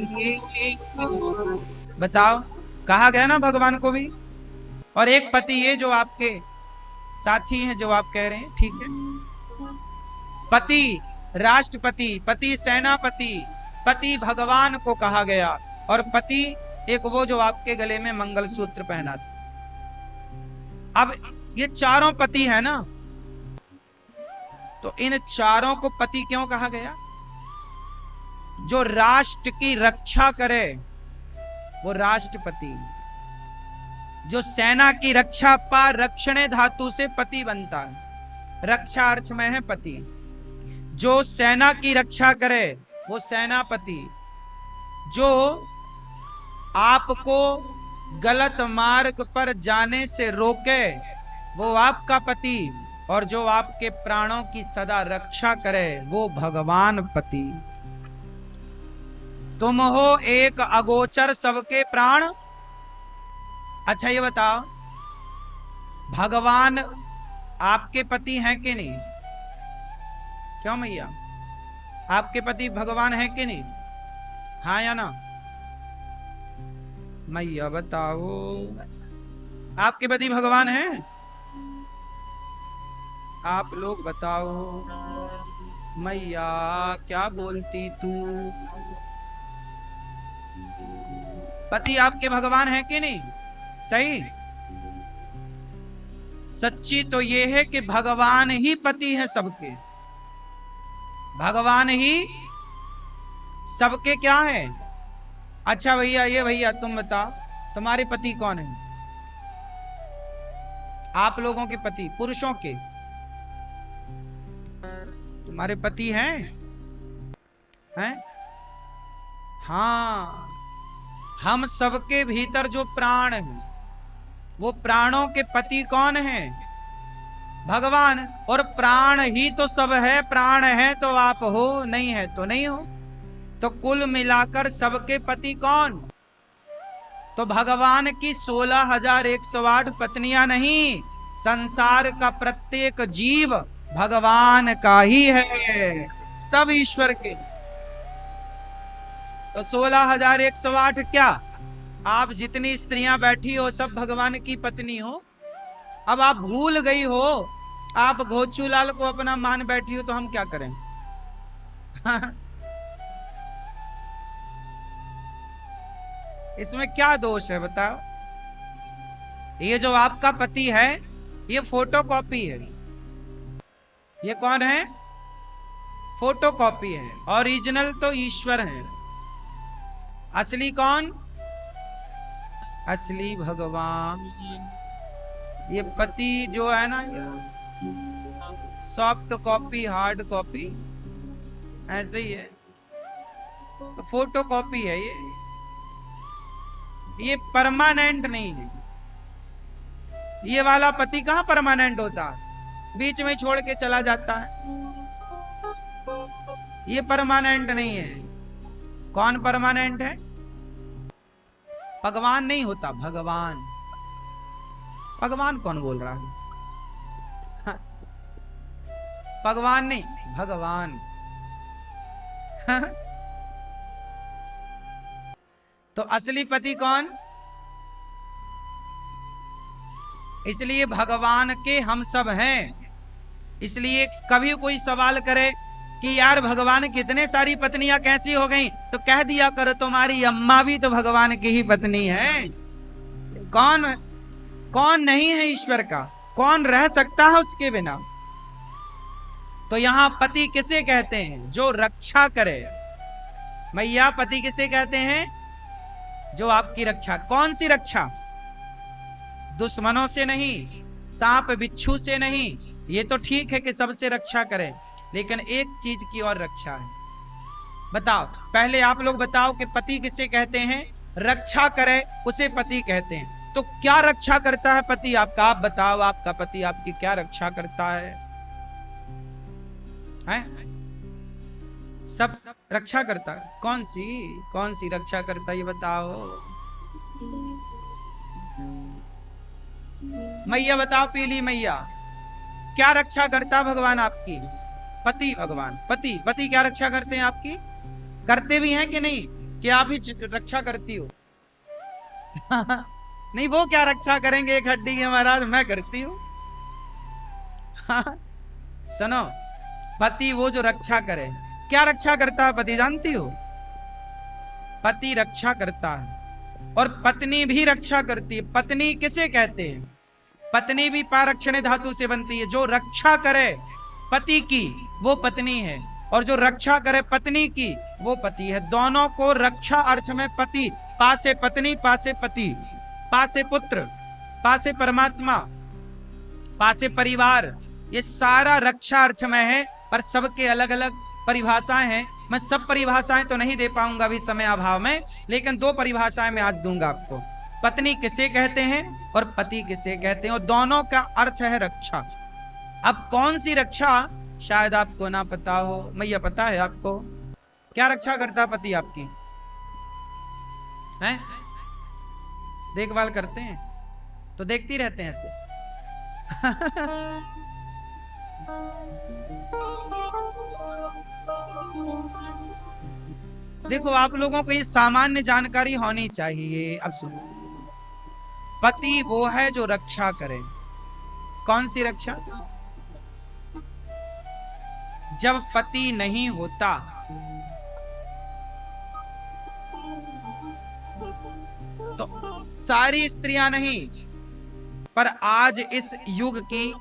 बताओ, कहा गया ना भगवान को भी। और एक पति ये जो आपके साथी हैं, जो आप कह रहे हैं, ठीक है। पति राष्ट्रपति, पति सेनापति, पति भगवान को कहा गया। और पति एक वो जो आपके गले में मंगलसूत्र पहना। अब ये चारों पति है ना, तो इन चारों को पति क्यों कहा गया? जो राष्ट्र की रक्षा करे वो राष्ट्रपति। जो सेना की रक्षा पा, रक्षणे धातु से पति बनता है, रक्षा अर्थ में है पति। जो सेना की रक्षा करे वो सेनापति। जो आपको गलत मार्ग पर जाने से रोके वो आपका पति। और जो आपके प्राणों की सदा रक्षा करे वो भगवान पति। तुम हो एक अगोचर सबके प्राण। अच्छा ये बताओ, भगवान आपके पति हैं कि नहीं? क्यों मैया, आपके पति भगवान हैं कि नहीं? हाँ या ना? मैया बताओ, आपके पति भगवान हैं? आप लोग बताओ। मैया क्या बोलती तू? पति आपके भगवान हैं कि नहीं? सही। सच्ची तो ये है कि भगवान ही पति है सबके। भगवान ही सबके क्या है? अच्छा भैया, ये भैया तुम बताओ, तुम्हारे पति कौन है? आप लोगों के पति, पुरुषों के तुम्हारे पति हैं? हैं? हाँ, हम सबके भीतर जो प्राण है वो प्राणों के पति कौन है? भगवान। और प्राण ही तो सब है। प्राण है तो आप हो, नहीं है तो नहीं हो। तो कुल मिलाकर सबके पति कौन? तो भगवान की 16,108 पत्नियां नहीं, संसार का प्रत्येक जीव भगवान का ही है, सब ईश्वर के। तो 16,108 क्या? आप जितनी स्त्रियां बैठी हो सब भगवान की पत्नी हो। अब आप भूल गई हो, आप घोचूलाल को अपना मान बैठी हो, तो हम क्या करें? इसमें क्या दोष है बताओ? ये जो आपका पति है ये फोटोकॉपी है। ये कौन है? फोटोकॉपी है। ओरिजिनल तो ईश्वर है। असली कौन? असली भगवान। ये पति जो है ना, सॉफ्ट कॉपी हार्ड कॉपी ऐसे ही है, फोटो कॉपी है ये परमानेंट नहीं है। ये वाला पति कहाँ परमानेंट होता है, बीच में छोड़ के चला जाता है। ये परमानेंट नहीं है। कौन परमानेंट है? भगवान नहीं होता, भगवान। भगवान कौन बोल रहा है? हाँ। भगवान नहीं, भगवान। हाँ। तो असली पति कौन? इसलिए भगवान के हम सब हैं। इसलिए कभी कोई सवाल करे कि यार भगवान कितने सारी पत्नियां कैसी हो गई, तो कह दिया करो तुम्हारी अम्मा भी तो भगवान की ही पत्नी है। कौन नहीं है ईश्वर का? कौन रह सकता है उसके बिना? तो यहां पति किसे कहते हैं? जो रक्षा करे। मैया पति किसे कहते हैं? जो आपकी रक्षा। कौन सी रक्षा? दुश्मनों से नहीं, सांप बिच्छू से नहीं। ये तो ठीक है कि सबसे रक्षा करे, लेकिन एक चीज की और रक्षा है। बताओ, पहले आप लोग बताओ कि पति किसे कहते हैं? रक्षा करे उसे पति कहते हैं। तो क्या रक्षा करता है पति आपका? आप बताओ, आपका पति आपकी क्या रक्षा करता है? सब रक्षा करता है। कौन सी रक्षा करता है ये बताओ। मैया बताओ, पीली मैया, क्या रक्षा करता भगवान आपकी? पति। भगवान पति क्या रक्षा करते हैं आपकी? करते भी हैं कि नहीं? कि आप ही रक्षा करती हो? नहीं, वो क्या रक्षा करेंगे एक हड्डी के महाराज, मैं करती हूं। सुनो, पति वो जो रक्षा करे। क्या रक्षा करता है पति जानती हो? पति रक्षा करता है और पत्नी भी रक्षा करती है। पत्नी किसे कहते हैं? पत्नी भी पारक्षण धातु से बनती है। जो रक्षा करे पति की वो पत्नी है, और जो रक्षा करे पत्नी की वो पति है। दोनों को रक्षा अर्थ में पति, पासे पत्नी पासे पति, पासे पुत्र, पासे परमात्मा, पासे परिवार, ये सारा रक्षा अर्थ में है। पर सबके अलग अलग परिभाषाएं हैं। मैं सब परिभाषाएं तो नहीं दे पाऊंगा अभी समय अभाव में, लेकिन दो परिभाषाएं मैं आज दूंगा आपको। पत्नी किसे कहते हैं और पति किसे कहते हैं, और दोनों का अर्थ है रक्षा। अब कौन सी रक्षा शायद आपको ना पता हो। मैया पता है आपको क्या रक्षा करता पति आपकी? हैं? देखभाल करते हैं तो देखती रहते हैं ऐसे। देखो, आप लोगों को ये सामान्य जानकारी होनी चाहिए। अब सुनो, पति वो है जो रक्षा करे। कौन सी रक्षा? जब पति नहीं होता तो सारी स्त्रियां नहीं, पर आज इस युग की,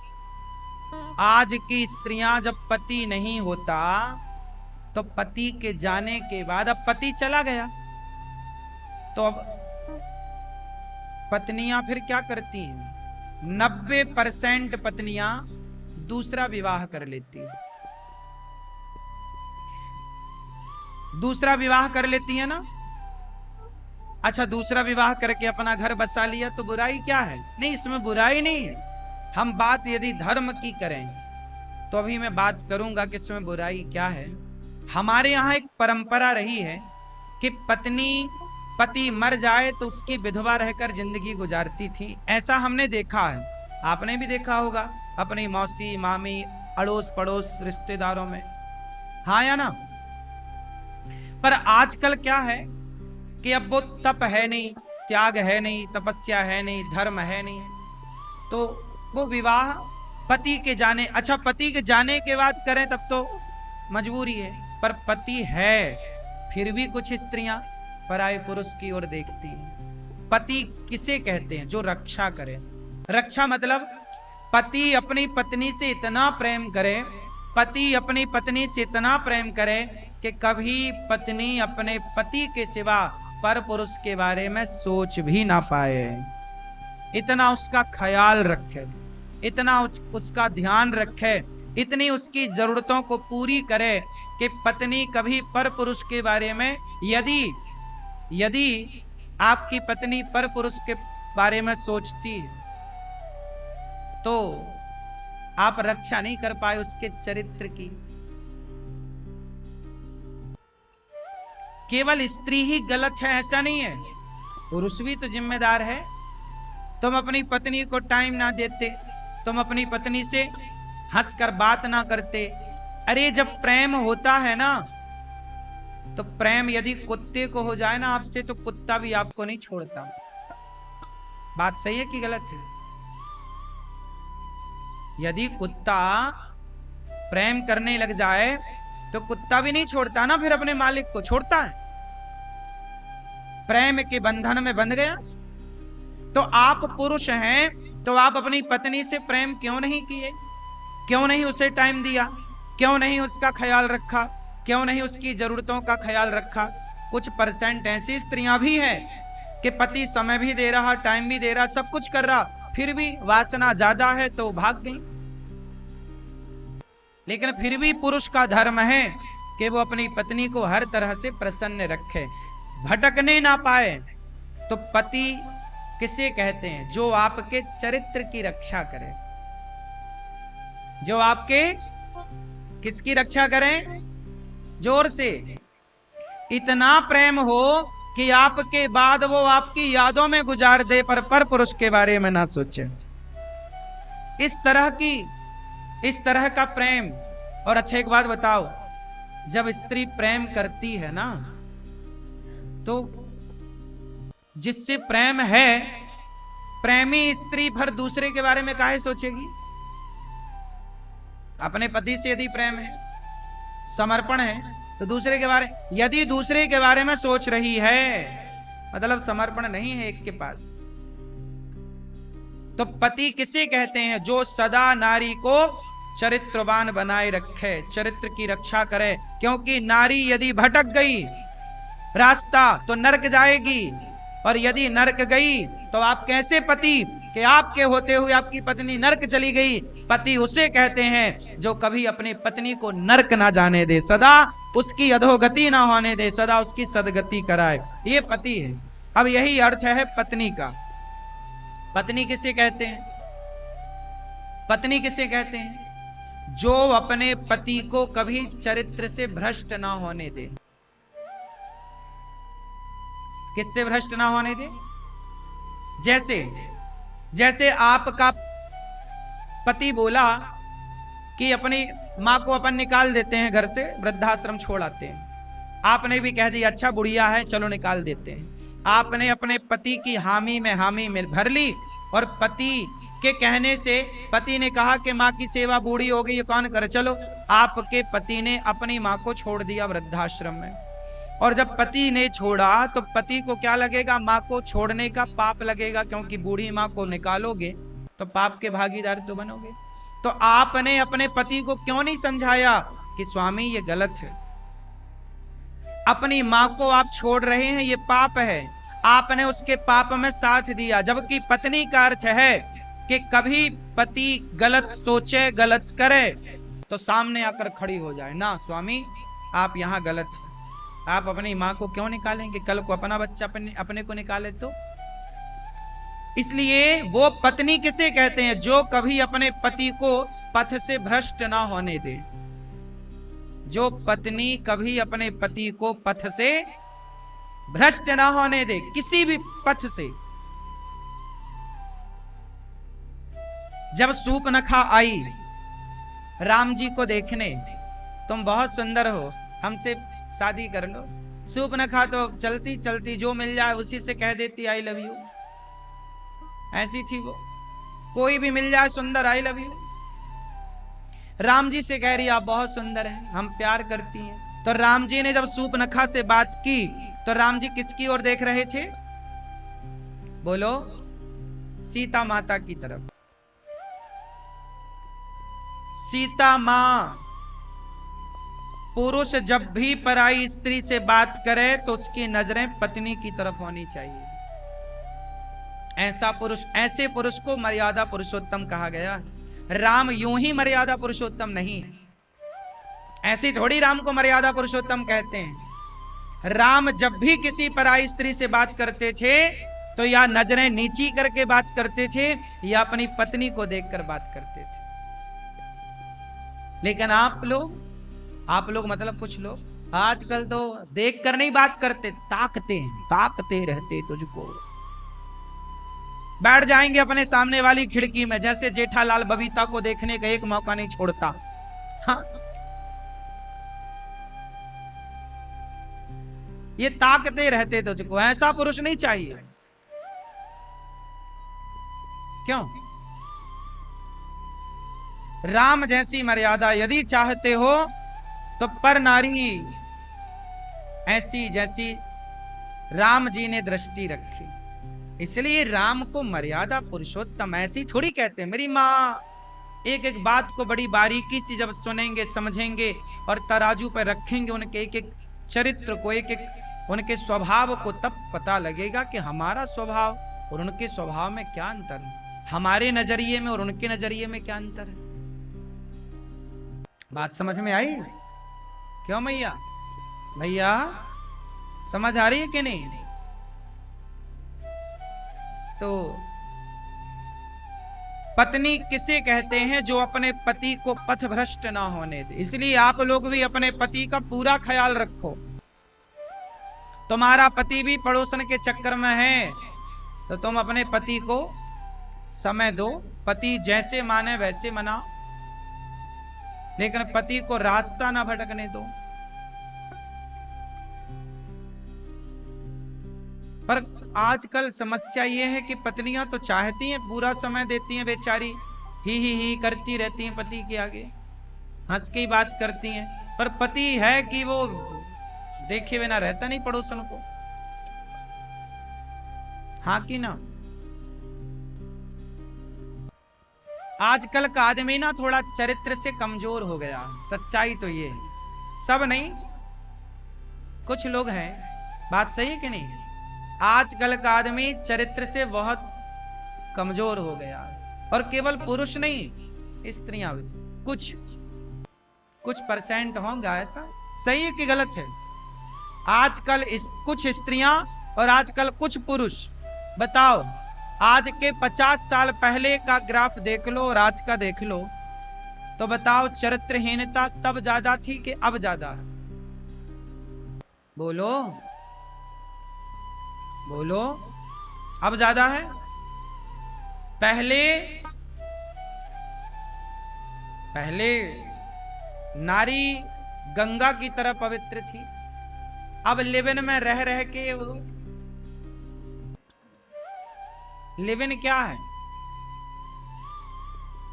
आज की स्त्रियां जब पति नहीं होता तो पति के जाने के बाद, अब पति चला गया तो अब पत्नियां फिर क्या करती हैं? 90% पत्नियां दूसरा विवाह कर लेती हैं। दूसरा विवाह कर लेती है ना। अच्छा, दूसरा विवाह करके अपना घर बसा लिया तो बुराई क्या है? नहीं, इसमें बुराई नहीं है। हम बात यदि धर्म की करें तो अभी मैं बात करूंगा कि इसमें बुराई क्या है। हमारे यहाँ एक परंपरा रही है कि पति मर जाए तो उसकी विधवा रहकर जिंदगी गुजारती थी। ऐसा हमने देखा है, आपने भी देखा होगा अपनी मौसी, मामी, अड़ोस पड़ोस, रिश्तेदारों में, हाँ या ना। पर आजकल क्या है कि अब वो तप है नहीं, त्याग है नहीं, तपस्या है नहीं, धर्म है नहीं, तो वो विवाह पति के जाने, अच्छा पति के जाने के बाद करें तब तो मजबूरी है, पर पति है फिर भी कुछ स्त्रियां पराये पुरुष की ओर देखती है। पति किसे कहते हैं? जो रक्षा करे। रक्षा मतलब पति अपनी पत्नी से इतना प्रेम करे, पति अपनी पत्नी से इतना प्रेम करे कि कभी पत्नी अपने पति के सिवा पर पुरुष के बारे में सोच भी ना पाए, इतना उसका ख्याल रखे, इतना उसका ध्यान रखे, इतनी उसकी जरूरतों को पूरी करे कि पत्नी कभी पर पुरुष के बारे में, यदि आपकी पत्नी पर पुरुष के बारे में सोचती है तो आप रक्षा नहीं कर पाए उसके चरित्र की। केवल स्त्री ही गलत है ऐसा नहीं है, पुरुष भी तो जिम्मेदार है। तुम अपनी पत्नी को टाइम ना देते, तुम अपनी पत्नी से हंसकर बात ना करते। अरे जब प्रेम होता है ना, तो प्रेम यदि कुत्ते को हो जाए ना आपसे, तो कुत्ता भी आपको नहीं छोड़ता। बात सही है कि गलत है? यदि कुत्ता प्रेम करने लग जाए तो कुत्ता भी नहीं छोड़ता ना, फिर अपने मालिक को छोड़ता है। प्रेम के बंधन में बंध गया। तो आप पुरुष हैं तो आप अपनी पत्नी से प्रेम क्यों नहीं किए? क्यों नहीं उसे टाइम दिया? क्यों नहीं उसका ख्याल रखा? क्यों नहीं उसकी जरूरतों का ख्याल रखा? कुछ परसेंट ऐसी स्त्रियां भी हैं कि पति समय भी दे रहा, टाइम भी दे रहा, सब कुछ कर रहा, फिर भी वासना ज्यादा है तो भाग गई। लेकिन फिर भी पुरुष का धर्म है कि वो अपनी पत्नी को हर तरह से प्रसन्न रखे, भटकने ना पाए। तो पति किसे कहते हैं? जो आपके चरित्र की रक्षा करे, जो आपके किसकी रक्षा करें? जोर से, इतना प्रेम हो कि आपके बाद वो आपकी यादों में गुजार दे पर पुरुष के बारे में ना सोचे। इस तरह का प्रेम। और अच्छा एक बात बताओ, जब स्त्री प्रेम करती है ना, तो जिससे प्रेम है, प्रेमी स्त्री फिर दूसरे के बारे में काहे सोचेगी? अपने पति से यदि प्रेम है, समर्पण है, तो दूसरे के बारे, यदि दूसरे के बारे में सोच रही है मतलब समर्पण नहीं है एक के पास। तो पति किसे कहते हैं? जो सदा नारी को चरित्रवान बनाए रखे, चरित्र की रक्षा करे। क्योंकि नारी यदि भटक गई रास्ता तो नरक जाएगी, और यदि नरक गई तो आप कैसे पति कि आपके होते हुए आपकी पत्नी नरक चली गई? पति उसे कहते हैं जो कभी अपनी पत्नी को नरक ना जाने दे, सदा उसकी अधोगति ना होने दे, सदा उसकी सदगति कराए, ये पति है। अब यही अर्थ है पत्नी का। पत्नी किसे कहते हैं? पत्नी किसे कहते हैं? जो अपने पति को कभी चरित्र से भ्रष्ट ना होने दे। किससे भ्रष्ट ना होने दे? जैसे आपका पति बोला कि अपनी माँ को अपन निकाल देते हैं घर से, वृद्धाश्रम छोड़ आते हैं। आपने भी कह दिया अच्छा बुढ़िया है चलो निकाल देते हैं। आपने अपने पति की हामी में भर ली, और पति के कहने से पति ने कहा कि माँ की सेवा बूढ़ी हो गई, ये कौन करे, चलो। आपके पति ने अपनी माँ को छोड़ दिया वृद्धाश्रम में, और जब पति ने छोड़ा तो पति को क्या लगेगा? माँ को छोड़ने का पाप लगेगा, क्योंकि बूढ़ी माँ को निकालोगे तो पाप के भागीदार तो बनोगे। तो आपने अपने पति को क्यों नहीं समझाया कि स्वामी ये गलत है, अपनी माँ को आप छोड़ रहे हैं, ये पाप है। आपने उसके पाप में साथ दिया। जबकि पत्नी का अर्थ है कि कभी पति गलत सोचे, गलत करे तो सामने आकर खड़ी हो जाए, ना स्वामी आप यहाँ गलत हैं, आप अपनी माँ को क्यों निकालेंगे? कल को अपना बच्चा अपने को निकाले तो। इसलिए वो पत्नी किसे कहते हैं? जो कभी अपने पति को पथ से भ्रष्ट ना होने दे। जो पत्नी कभी अपने पति को पथ से भ्रष्ट ना होने दे, किसी भी पथ से। जब सूर्पनखा आई राम जी को देखने, तुम बहुत सुंदर हो, हमसे शादी कर लो। सूर्पनखा तो चलती चलती जो मिल जाए उसी से कह देती आई लव यू, ऐसी थी वो। कोई भी मिल जाए सुंदर, I love you. Ram ji से कह रही आप बहुत सुंदर हैं, हम प्यार करती हैं। तो राम जी ने जब सूर्पनखा से बात की तो राम जी किसकी ओर देख रहे थे? बोलो, सीता माता की तरफ। सीता मां, पुरुष जब भी पराई स्त्री से बात करे तो उसकी नजरें पत्नी की तरफ होनी चाहिए। ऐसा पुरुष, ऐसे पुरुष को मर्यादा पुरुषोत्तम कहा गया। राम यूं ही मर्यादा पुरुषोत्तम नहीं है, ऐसी थोड़ी राम को मर्यादा पुरुषोत्तम कहते हैं। राम जब भी किसी पराई स्त्री से बात करते थे तो या नजरें नीची करके बात करते थे या अपनी पत्नी को देखकर बात करते थे। लेकिन आप लोग मतलब कुछ लोग आजकल तो देख कर नहीं बात करते, ताकते रहते तुझको। बैठ जाएंगे अपने सामने वाली खिड़की में, जैसे जेठालाल बबीता को देखने का एक मौका नहीं छोड़ता। हाँ, ये ताकते रहते तुझको, ऐसा पुरुष नहीं चाहिए। क्यों? राम जैसी मर्यादा यदि चाहते हो तो पर नारी ऐसी जैसी राम जी ने दृष्टि रखी। इसलिए राम को मर्यादा पुरुषोत्तम ऐसी थोड़ी कहते हैं। मेरी माँ एक एक बात को बड़ी बारीकी से जब सुनेंगे, समझेंगे और तराजू पर रखेंगे उनके एक एक चरित्र को, एक एक उनके स्वभाव को, तब पता लगेगा कि हमारा स्वभाव और उनके स्वभाव में क्या अंतर है, हमारे नजरिए में और उनके नजरिए में क्या अंतर है। बात समझ में आई? क्यों भैया समझ आ रही है कि नहीं? तो पत्नी किसे कहते हैं? जो अपने पति को पथभ्रष्ट ना होने दे। इसलिए आप लोग भी अपने पति का पूरा ख्याल रखो। तुम्हारा पति भी पड़ोसन के चक्कर में है तो तुम अपने पति को समय दो, पति जैसे माने वैसे मनाओ, लेकिन पति को रास्ता ना भटकने दो। पर आजकल समस्या यह है कि पत्नियां तो चाहती हैं, पूरा समय देती हैं, बेचारी ही करती रहती हैं पति के आगे, हंस के बात करती हैं, पर पति है कि वो देखे बिना रहता नहीं पड़ोसन को। हाँ कि ना? आजकल का आदमी ना थोड़ा चरित्र से कमजोर हो गया, सच्चाई तो ये है। सब नहीं, कुछ लोग हैं। बात सही है कि नहीं? आजकल का आदमी चरित्र से बहुत कमजोर हो गया, और केवल पुरुष नहीं, स्त्रियां भी कुछ परसेंट होंगे। ऐसा सही है कि गलत है? आजकल कुछ स्त्रियां और आजकल कुछ पुरुष, बताओ आज के 50 साल पहले का ग्राफ देख लो और आज का देख लो, तो बताओ चरित्रहीनता तब ज्यादा थी कि अब ज्यादा है? बोलो बोलो, अब ज्यादा है? पहले नारी गंगा की तरह पवित्र थी, अब लिविन में रह रह के वो लिविन क्या है?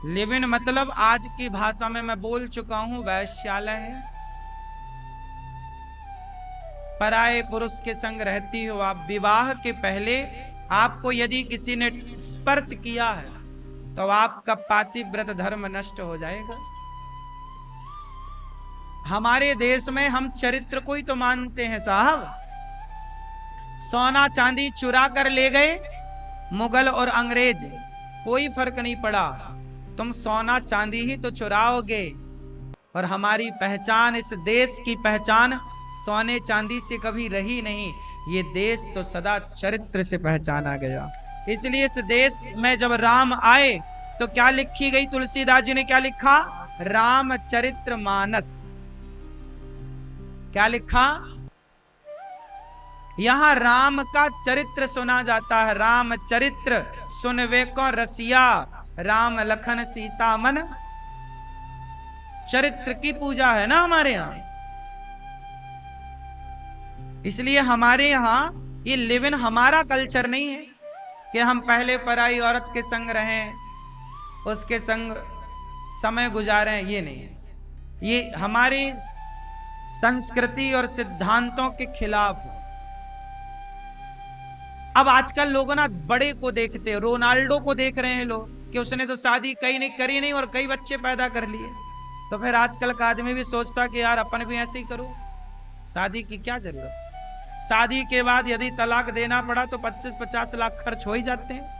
लिविन मतलब आज की भाषा में मैं बोल चुका हूं, वैश्यालय है। पराये पुरुष के संग रहती हो आप। विवाह के पहले आपको यदि किसी ने स्पर्श किया है तो आपका पातिव्रत धर्म नष्ट हो जाएगा। हमारे देश में हम चरित्र को ही तो मानते हैं साहब। सोना चांदी चुरा कर ले गए मुगल और अंग्रेज, कोई फर्क नहीं पड़ा, तुम सोना चांदी ही तो चुराओगे। और हमारी पहचान, इस देश की पहचान सोने चांदी से कभी रही नहीं। ये देश तो सदा चरित्र से पहचाना गया। इसलिए इस देश में जब राम आए तो क्या लिखी गई? तुलसीदास जी ने क्या लिखा? रामचरित्र मानस। क्या लिखा? यहां राम का चरित्र सुना जाता है। रामचरित्र सुनवे को रसिया, राम लखन सीता मन। चरित्र की पूजा है ना हमारे यहां। इसलिए हमारे यहां ये लिव इन हमारा कल्चर नहीं है कि हम पहले पराई औरत के संग रहें, उसके संग समय गुजारें। ये नहीं है, ये हमारी संस्कृति और सिद्धांतों के खिलाफ है। अब आजकल लोग ना बड़े को देखते हैं, रोनाल्डो को देख रहे हैं लोग कि उसने तो शादी करी नहीं और कई बच्चे पैदा कर लिए। तो फिर आजकल का आदमी भी सोचता कि यार अपन भी ऐसे ही करो, शादी की क्या जरूरत। शादी के बाद यदि तलाक देना पड़ा तो 25-50 लाख खर्च हो ही जाते हैं।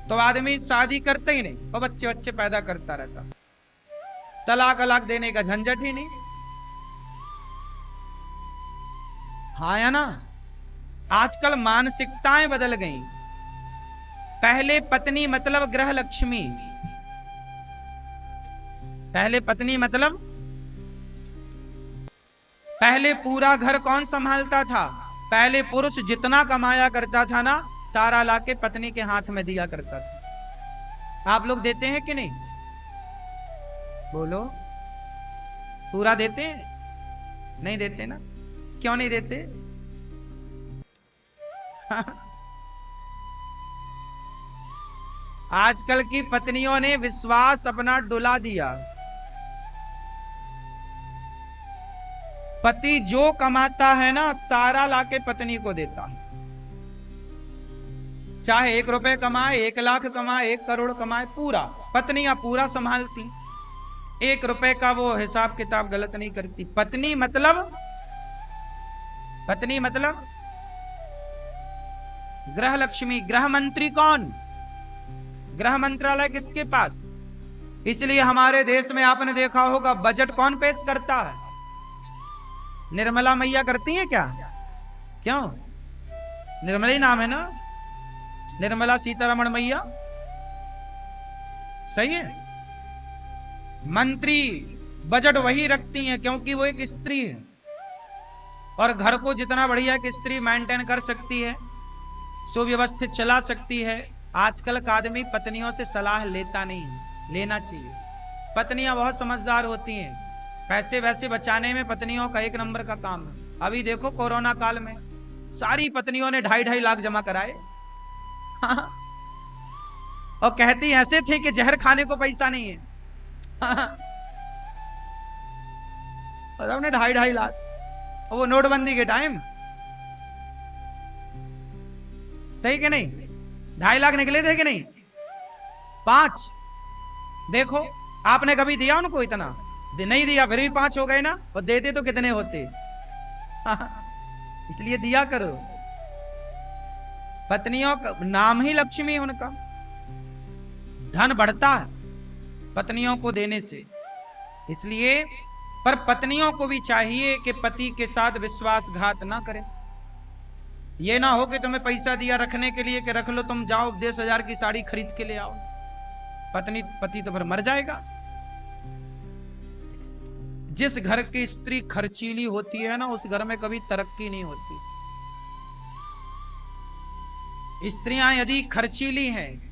तो आदमी शादी करते ही नहीं और बच्चे पैदा करता रहता, तलाक अलाक देने का झंझट ही नहीं। हाँ या ना। आजकल मानसिकताएं बदल गई। पहले पत्नी मतलब गृह लक्ष्मी, पहले पत्नी मतलब, पहले पूरा घर कौन संभालता था? पहले पुरुष जितना कमाया करता था ना, सारा लाके पत्नी के हाथ में दिया करता था। आप लोग देते हैं कि नहीं? बोलो, पूरा देते हैं? नहीं देते ना? क्यों नहीं देते? आजकल की पत्नियों ने विश्वास अपना डुला दिया। पति जो कमाता है ना, सारा लाके पत्नी को देता है। चाहे 1 रुपए कमाए, 1 लाख कमाए, 1 करोड़ कमाए, पूरा पत्नियां पूरा संभालती। 1 रुपए का वो हिसाब किताब गलत नहीं करती। पत्नी मतलब, पत्नी मतलब गृह लक्ष्मी। गृह मंत्री कौन? गृह मंत्रालय किसके पास? इसलिए हमारे देश में आपने देखा होगा बजट कौन पेश करता है? निर्मला मैया करती हैं क्या? क्यों? निर्मला ही नाम है ना, निर्मला सीतारमण मैया। सही है। मंत्री बजट वही रखती हैं क्योंकि वो एक स्त्री है और घर को जितना बढ़िया एक स्त्री मेंटेन कर सकती है, सुव्यवस्थित चला सकती है। आजकल का आदमी पत्नियों से सलाह लेता नहीं, लेना चाहिए। पत्नियां बहुत समझदार होती हैं, पैसे वैसे बचाने में पत्नियों का 1 नंबर का काम है। अभी देखो कोरोना काल में सारी पत्नियों ने 2.5 लाख जमा कराए। और कहती ऐसे थे कि जहर खाने को पैसा नहीं है। और हमने 2.5 लाख, वो नोटबंदी के टाइम। सही कि नहीं? 2.5 लाख निकले थे कि नहीं? 5। देखो आपने कभी दिया उनको इतना? नहीं दिया, फिर भी 5 हो गए ना। और देते तो कितने होते। इसलिए दिया करो। पत्नियों का नाम ही लक्ष्मी है उनका। धन बढ़ता है पत्नियों को देने से। इसलिए पर पत्नियों को भी चाहिए कि पति के साथ विश्वासघात ना करें। ये ना हो कि तुम्हें पैसा दिया रखने के लिए कि रख लो, तुम जाओ 10,000 की साड़ी खरीद के ले आओ। पति तो फिर मर जाएगा। जिस घर की स्त्री खर्चीली होती है ना, उस घर में कभी तरक्की नहीं होती। स्त्रियां यदि खर्चीली हैं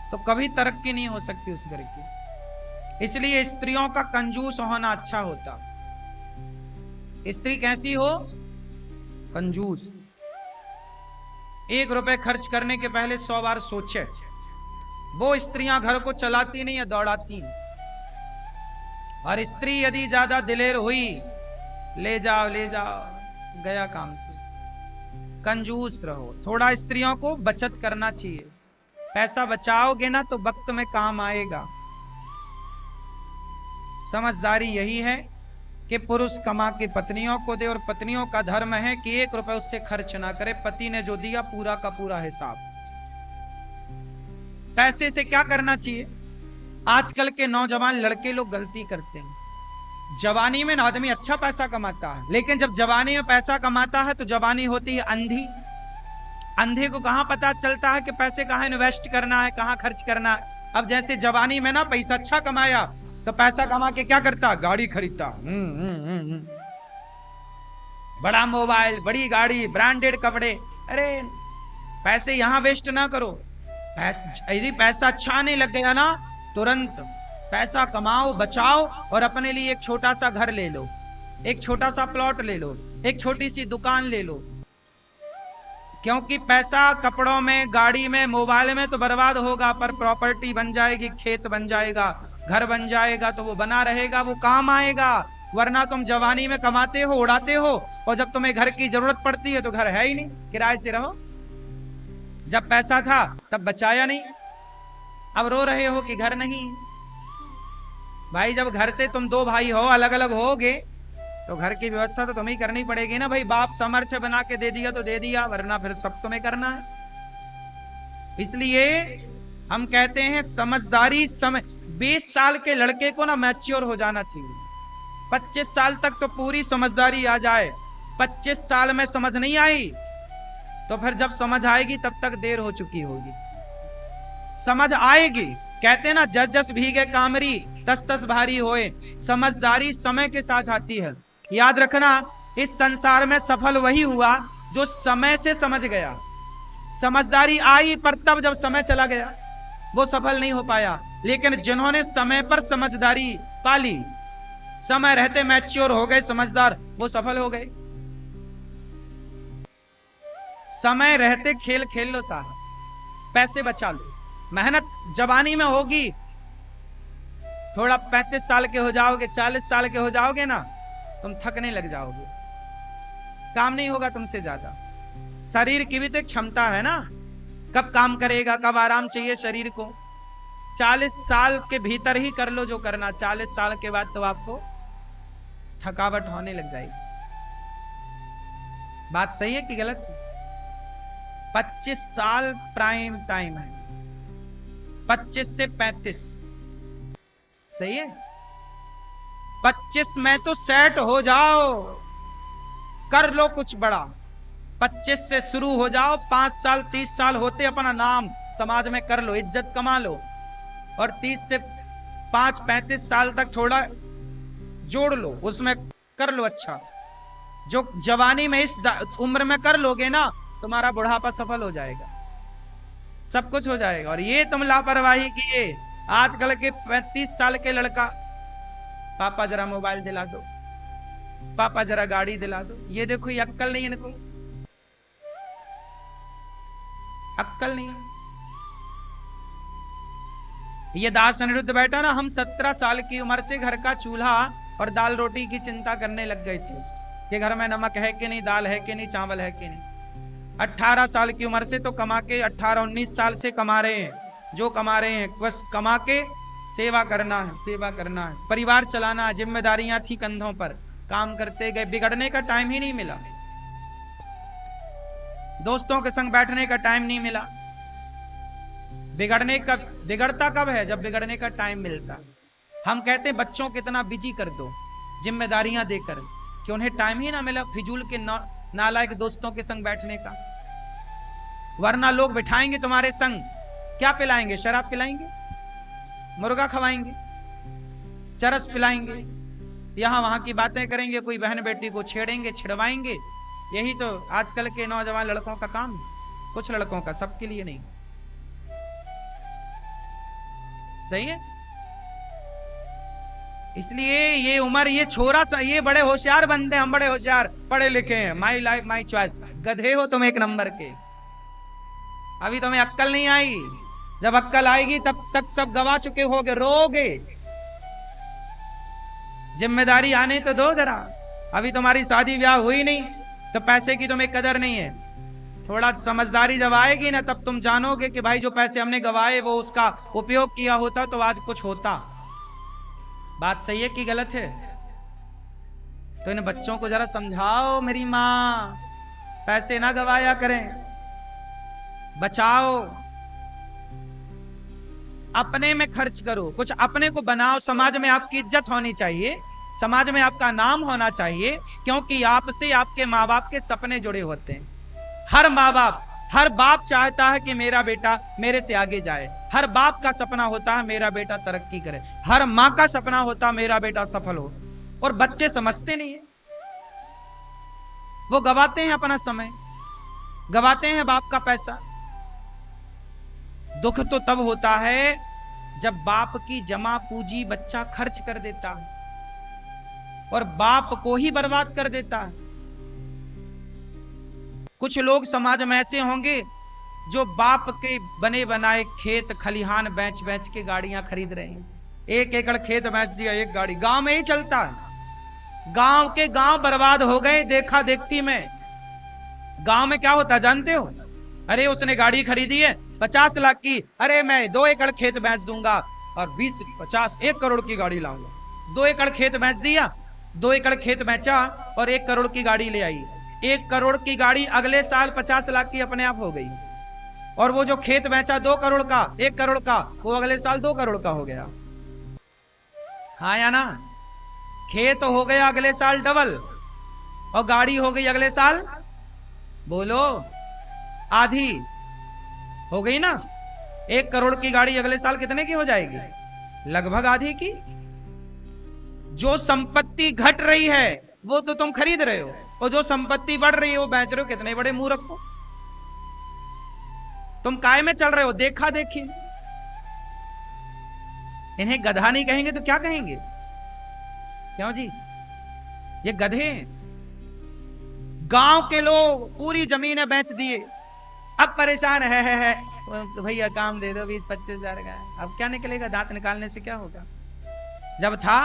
तो कभी तरक्की नहीं हो सकती उस घर की। इसलिए स्त्रियों का कंजूस होना अच्छा होता। स्त्री कैसी हो? कंजूस। 1 रुपए खर्च करने के पहले 100 बार सोचे। वो स्त्रियां घर को चलाती नहीं या दौड़ाती हैं। और स्त्री यदि ज्यादा दिलेर हुई, ले जाओ गया काम से। कंजूस रहो थोड़ा। स्त्रियों को बचत करना चाहिए। पैसा बचाओगे ना तो वक्त में काम आएगा। समझदारी यही है कि पुरुष कमा के पत्नियों को दे, और पत्नियों का धर्म है कि 1 रुपए उससे खर्च ना करे। पति ने जो दिया पूरा का पूरा हिसाब। पैसे से क्या करना चाहिए? आजकल के नौजवान लड़के लोग गलती करते हैं। जवानी में आदमी अच्छा पैसा कमाता है, लेकिन जब जवानी में पैसा कमाता है तो जवानी होती है अंधी। अंधे को कहां पता चलता है कि पैसे कहां इन्वेस्ट करना है, कहां खर्च करना है। अब जैसे जवानी में ना पैसा अच्छा कमाया तो पैसा कमा के क्या करता? गाड़ी खरीदता। बड़ा मोबाइल, बड़ी गाड़ी, ब्रांडेड कपड़े। अरे पैसे यहां वेस्ट ना करो। यदि पैसा अच्छा नहीं लग गया ना, तुरंत पैसा कमाओ, बचाओ और अपने लिए एक छोटा सा घर ले लो, एक छोटा सा प्लॉट ले लो, एक छोटी सी दुकान ले लो। क्योंकि पैसा कपड़ों में, गाड़ी में, मोबाइल में तो बर्बाद होगा, पर प्रॉपर्टी बन जाएगी, खेत बन जाएगा, घर बन जाएगा तो वो बना रहेगा, वो काम आएगा। वरना तुम जवानी में कमाते हो, उड़ाते हो, और जब तुम्हें घर की जरूरत पड़ती है तो घर है ही नहीं, किराए से रहो। जब पैसा था तब बचाया नहीं, अब रो रहे हो कि घर नहीं। भाई जब घर से तुम दो भाई हो, अलग अलग होगे, तो घर की व्यवस्था तो तुम्हें करनी पड़ेगी ना भाई। बाप सामर्थ्य बना के दे दिया तो दे दिया, वरना फिर सब तुम्हें करना है। इसलिए हम कहते हैं समझदारी समय 20 साल के लड़के को ना मैच्योर हो जाना चाहिए। 25 साल तक तो पूरी समझदारी आ जाए, 25 साल में समझ नहीं आई तो फिर जब समझ आएगी तब तक देर हो चुकी होगी। समझ आएगी, कहते ना जस जस भीगे कामरी तस तस भारी होए। समझदारी समय के साथ आती है। याद रखना, इस संसार में सफल वही हुआ जो समय से समझ गया। समझदारी आई पर तब जब समय चला गया वो सफल नहीं हो पाया। लेकिन जिन्होंने समय पर समझदारी पाली, समय रहते मैच्योर हो गए, समझदार, वो सफल हो गए। समय रहते खेल खेल लो साहब, पैसे बचा लो। मेहनत जवानी में होगी, थोड़ा 35 साल के हो जाओगे, 40 साल के हो जाओगे ना, तुम थकने लग जाओगे, काम नहीं होगा तुमसे ज्यादा। शरीर की भी तो एक क्षमता है ना, कब काम करेगा, कब आराम चाहिए शरीर को। 40 साल के भीतर ही कर लो जो करना, 40 साल के बाद तो आपको थकावट होने लग जाएगी। बात सही है कि गलत है? 25 साल प्राइम टाइम है, 25 से 35 सही है। 25 में तो सेट हो जाओ, कर लो कुछ बड़ा। 25 से शुरू हो जाओ, 5 साल 30 साल होते अपना नाम समाज में कर लो, इज्जत कमा लो। और 30 से 5-35 साल तक थोड़ा जोड़ लो, उसमें कर लो अच्छा। जो जवानी में इस उम्र में कर लोगे ना, तुम्हारा बुढ़ापा सफल हो जाएगा, सब कुछ हो जाएगा। और ये तुम लापरवाही किए, आजकल के 35 साल के लड़का, पापा जरा मोबाइल दिला दो, पापा जरा गाड़ी दिला दो। ये देखो, ये अक्कल नहीं है इनको, अक्कल नहीं है। ये दास अनिरुद्ध बैठा ना, हम 17 साल की उम्र से घर का चूल्हा और दाल रोटी की चिंता करने लग गए थे कि घर में नमक है कि नहीं, दाल है कि नहीं, चावल है कि नहीं। 18 साल की उम्र से तो कमा के, 18-19 साल से कमा रहे हैं, जो कमा रहे हैं बस कमा के सेवा करना है, सेवा करना है, परिवार चलाना है। जिम्मेदारियां थी कंधों पर, काम करते गए, बिगड़ने का टाइम ही नहीं मिला, दोस्तों के संग बैठने का टाइम नहीं मिला। बिगड़ता कब है? जब बिगड़ने का टाइम मिलता। हम कहते हैं बच्चों को इतना बिजी कर दो जिम्मेदारियां देकर कि उन्हें टाइम ही ना मिला फिजूल के नालायक दोस्तों के संग बैठने का। वरना लोग बिठाएंगे तुम्हारे संग, क्या पिलाएंगे? शराब पिलाएंगे, मुर्गा खवाएंगे, चरस पिलाएंगे, यहां वहां की बातें करेंगे, कोई बहन बेटी को छेड़ेंगे, छिड़वाएंगे। यही तो आजकल के नौजवान लड़कों का काम है, कुछ लड़कों का, सबके लिए नहीं। सही है। इसलिए ये उम्र, ये छोरा सा, ये बड़े होशियार बंदे, हम बड़े होशियार पढ़े लिखे हैं, माई लाइफ माई चॉइस। गधे हो तुम एक नंबर के, अभी तुम्हें अक्कल नहीं आई। जब अक्कल आएगी तब तक सब गवा चुके होगे, रोगे। जिम्मेदारी आने तो दो जरा, अभी तुम्हारी शादी ब्याह हुई नहीं तो पैसे की तुम्हें कदर नहीं है। थोड़ा समझदारी जब आएगी ना, तब तुम जानोगे कि भाई जो पैसे हमने गवाए वो उसका उपयोग किया होता तो आज कुछ होता। बात सही है कि गलत है? तो इन बच्चों को जरा समझाओ, मेरी माँ, पैसे ना गवाया करें, बचाओ, अपने में खर्च करो, कुछ अपने को बनाओ। समाज में आपकी इज्जत होनी चाहिए, समाज में आपका नाम होना चाहिए, क्योंकि आपसे आपके माँ बाप के सपने जुड़े होते हैं। हर माँ बाप, हर बाप चाहता है कि मेरा बेटा मेरे से आगे जाए। हर बाप का सपना होता है मेरा बेटा तरक्की करे। हर माँ का सपना होता है मेरा बेटा सफल हो। और बच्चे समझते नहीं है, वो गवाते हैं अपना समय, गवाते हैं बाप का पैसा। दुख तो तब होता है जब बाप की जमा पूंजी बच्चा खर्च कर देता है और बाप को ही बर्बाद कर देता है। कुछ लोग समाज में ऐसे होंगे जो बाप के बने बनाए खेत खलिहान बेच बेच के गाड़ियां खरीद रहे हैं। 1 एकड़ खेत बेच दिया, 1 गाड़ी, गांव में ही चलता है। गांव के गांव बर्बाद हो गए देखा देखी में। गांव में क्या होता जानते हो? अरे उसने गाड़ी खरीदी है 50 लाख की, अरे मैं 2 एकड़ खेत बेच दूंगा और 20 50 1 करोड़ की गाड़ी लाऊंगा। 2 एकड़ खेत बेच दिया, 2 एकड़ खेत बेचा और 1 करोड़ की गाड़ी ले आई। 1 करोड़ की गाड़ी अगले साल 50 लाख की अपने आप हो गई। और वो जो खेत बेचा 2 करोड़ का, 1 करोड़ का, वो अगले साल 2 करोड़ का हो गया। हाँ या ना? खेत हो गया अगले साल डबल और गाड़ी हो गई अगले साल, बोलो, आधी हो गई ना। 1 करोड़ की गाड़ी अगले साल कितने की हो जाएगी? लगभग आधी की। जो संपत्ति घट रही है वो तो तुम खरीद रहे हो, और जो संपत्ति बढ़ रही है वो बेच रहे हो। कितने बड़े मूर्ख हो तुम। काय में चल रहे हो? देखा देखी। इन्हें गधा नहीं कहेंगे तो क्या कहेंगे? क्यों जी? ये गधे हैं। गांव के लोग पूरी जमीनें बेच दिए, अब परेशान है भैया काम दे दो 20-25 हजार का। अब क्या निकलेगा? दांत निकालने से क्या होगा? जब था,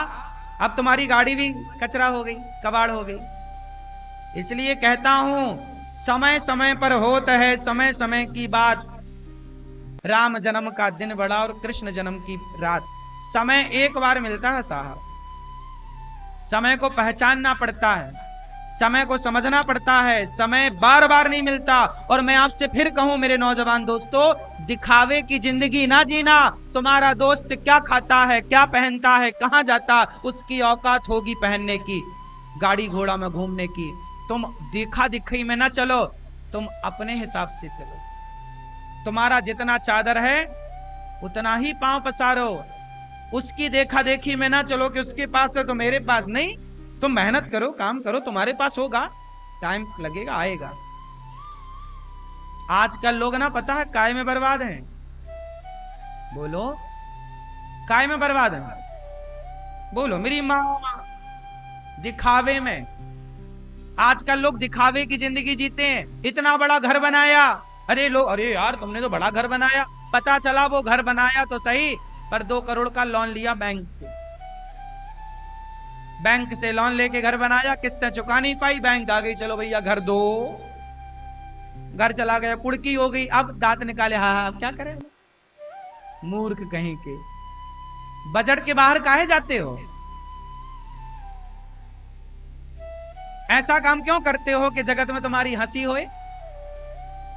अब तुम्हारी गाड़ी भी कचरा हो गई, कबाड़ हो गई। इसलिए कहता हूं, समय समय पर होता है समय समय की बात। राम जन्म का दिन बड़ा और कृष्ण जन्म की रात। समय एक बार मिलता है साहब। समय को पहचानना पड़ता है, समय को समझना पड़ता है। समय बार बार नहीं मिलता। और मैं आपसे फिर कहूं मेरे नौजवान दोस्तों, दिखावे की जिंदगी ना जीना। तुम्हारा दोस्त क्या खाता है, क्या पहनता है, कहां जाता, उसकी औकात होगी पहनने की, गाड़ी घोड़ा में घूमने की। तुम देखा दिखाई में ना चलो, तुम अपने हिसाब से चलो। तुम्हारा जितना चादर है उतना ही पांव पसारो। उसकी देखा देखी में ना चलो कि उसके पास है तो मेरे पास नहीं। तुम मेहनत करो, काम करो, तुम्हारे पास होगा, टाइम लगेगा, आएगा। आजकल लोग ना, पता है, काय में बर्बाद हैं। बोलो, काय में बर्बाद हैं? बोलो मेरी मां। दिखावे में। आजकल लोग दिखावे की जिंदगी जीते हैं। इतना बड़ा घर बनाया, अरे लोग, अरे यार तुमने तो बड़ा घर बनाया। पता चला वो घर बनाया तो सही, पर 2 करोड़ का लोन लिया बैंक से। बैंक से लोन लेके घर बनाया, किस्तें चुका नहीं पाई, बैंक आ गई, चलो भैया घर दो। घर चला गया, कुड़की हो गई। अब दांत निकाले, हाँ अब क्या करें? मूर्ख कहीं के। बजट के बाहर काहे जाते हो? ऐसा काम क्यों करते हो कि जगत में तुम्हारी हंसी होए?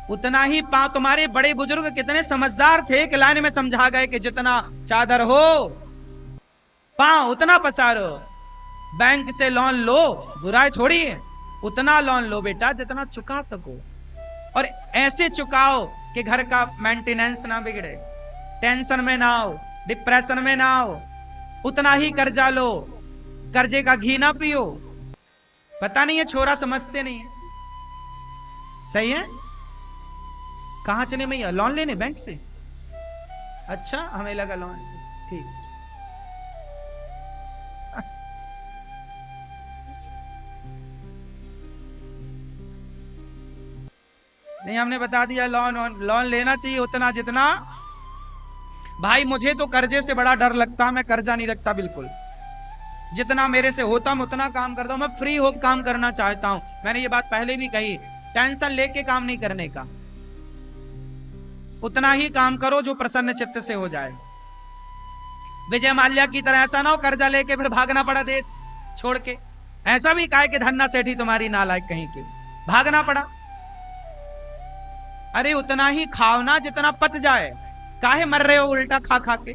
उतना ही तुम्हारे बड़े बुजुर्ग कितने समझदार थे कि लाइन में समझा गए कि जितना चादर हो पांव उतना पसारो। बैंक से लोन लो, बुराई थोड़ी है। उतना लोन लो बेटा जितना चुका सको, और ऐसे चुकाओ कि घर का मेंटेनेंस ना बिगड़े, टेंशन में ना हो, डिप्रेशन में ना हो। उतना ही कर्जा लो, कर्जे का घी ना पियो। पता नहीं है छोरा समझते नहीं है। सही है? कहां चले भैया? लोन लेने बैंक से? अच्छा, हमें लगा लोन, ठीक। नहीं, हमने बता दिया लोन लोन लेना चाहिए उतना जितना। भाई मुझे तो कर्जे से बड़ा डर लगता है, मैं कर्जा नहीं रखता बिल्कुल। जितना मेरे से होता मैं उतना काम करता हूं। मैं फ्री होकर काम करना चाहता हूं। मैंने ये बात पहले भी कही, टेंशन लेके काम नहीं करने का। उतना ही काम करो जो प्रसन्न चित्त से हो जाए। विजय माल्या की तरह ऐसा ना हो कर्जा लेके फिर भागना पड़ा देश छोड़ के। ऐसा भी कहा कि धन्ना सेठी तुम्हारी नालायक कहीं के, भागना पड़ा। अरे उतना ही खाओ ना जितना पच जाए। काहे मर रहे हो उल्टा खा खा के?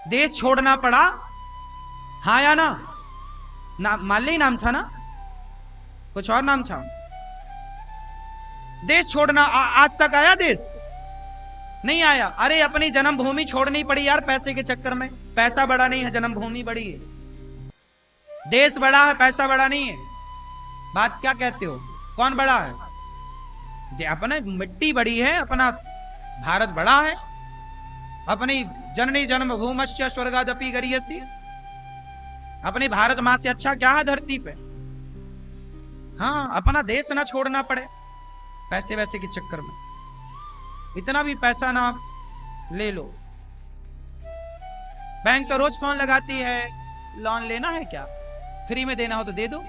देश छोड़ना पड़ा, हाँ या ना? माल्या ही नाम था ना, कुछ और नाम था? देश छोड़ना आज तक आया? देश नहीं आया। अरे अपनी जन्मभूमि छोड़नी पड़ी यार पैसे के चक्कर में। पैसा बड़ा नहीं है, जन्मभूमि बड़ी है। देश बड़ा है, पैसा बड़ा नहीं है। बात क्या कहते हो? कौन बड़ा है? अपना मिट्टी बड़ी है, अपना भारत बड़ा है। अपनी जननी जन्मभूमश्च स्वर्गादपि गरीयसी। अपनी भारत मां से अच्छा क्या है धरती पे? हाँ, अपना देश ना छोड़ना पड़े पैसे वैसे के चक्कर में। इतना भी पैसा ना ले लो। बैंक तो रोज फोन लगाती है, लोन लेना है क्या? फ्री में देना हो तो दे दो।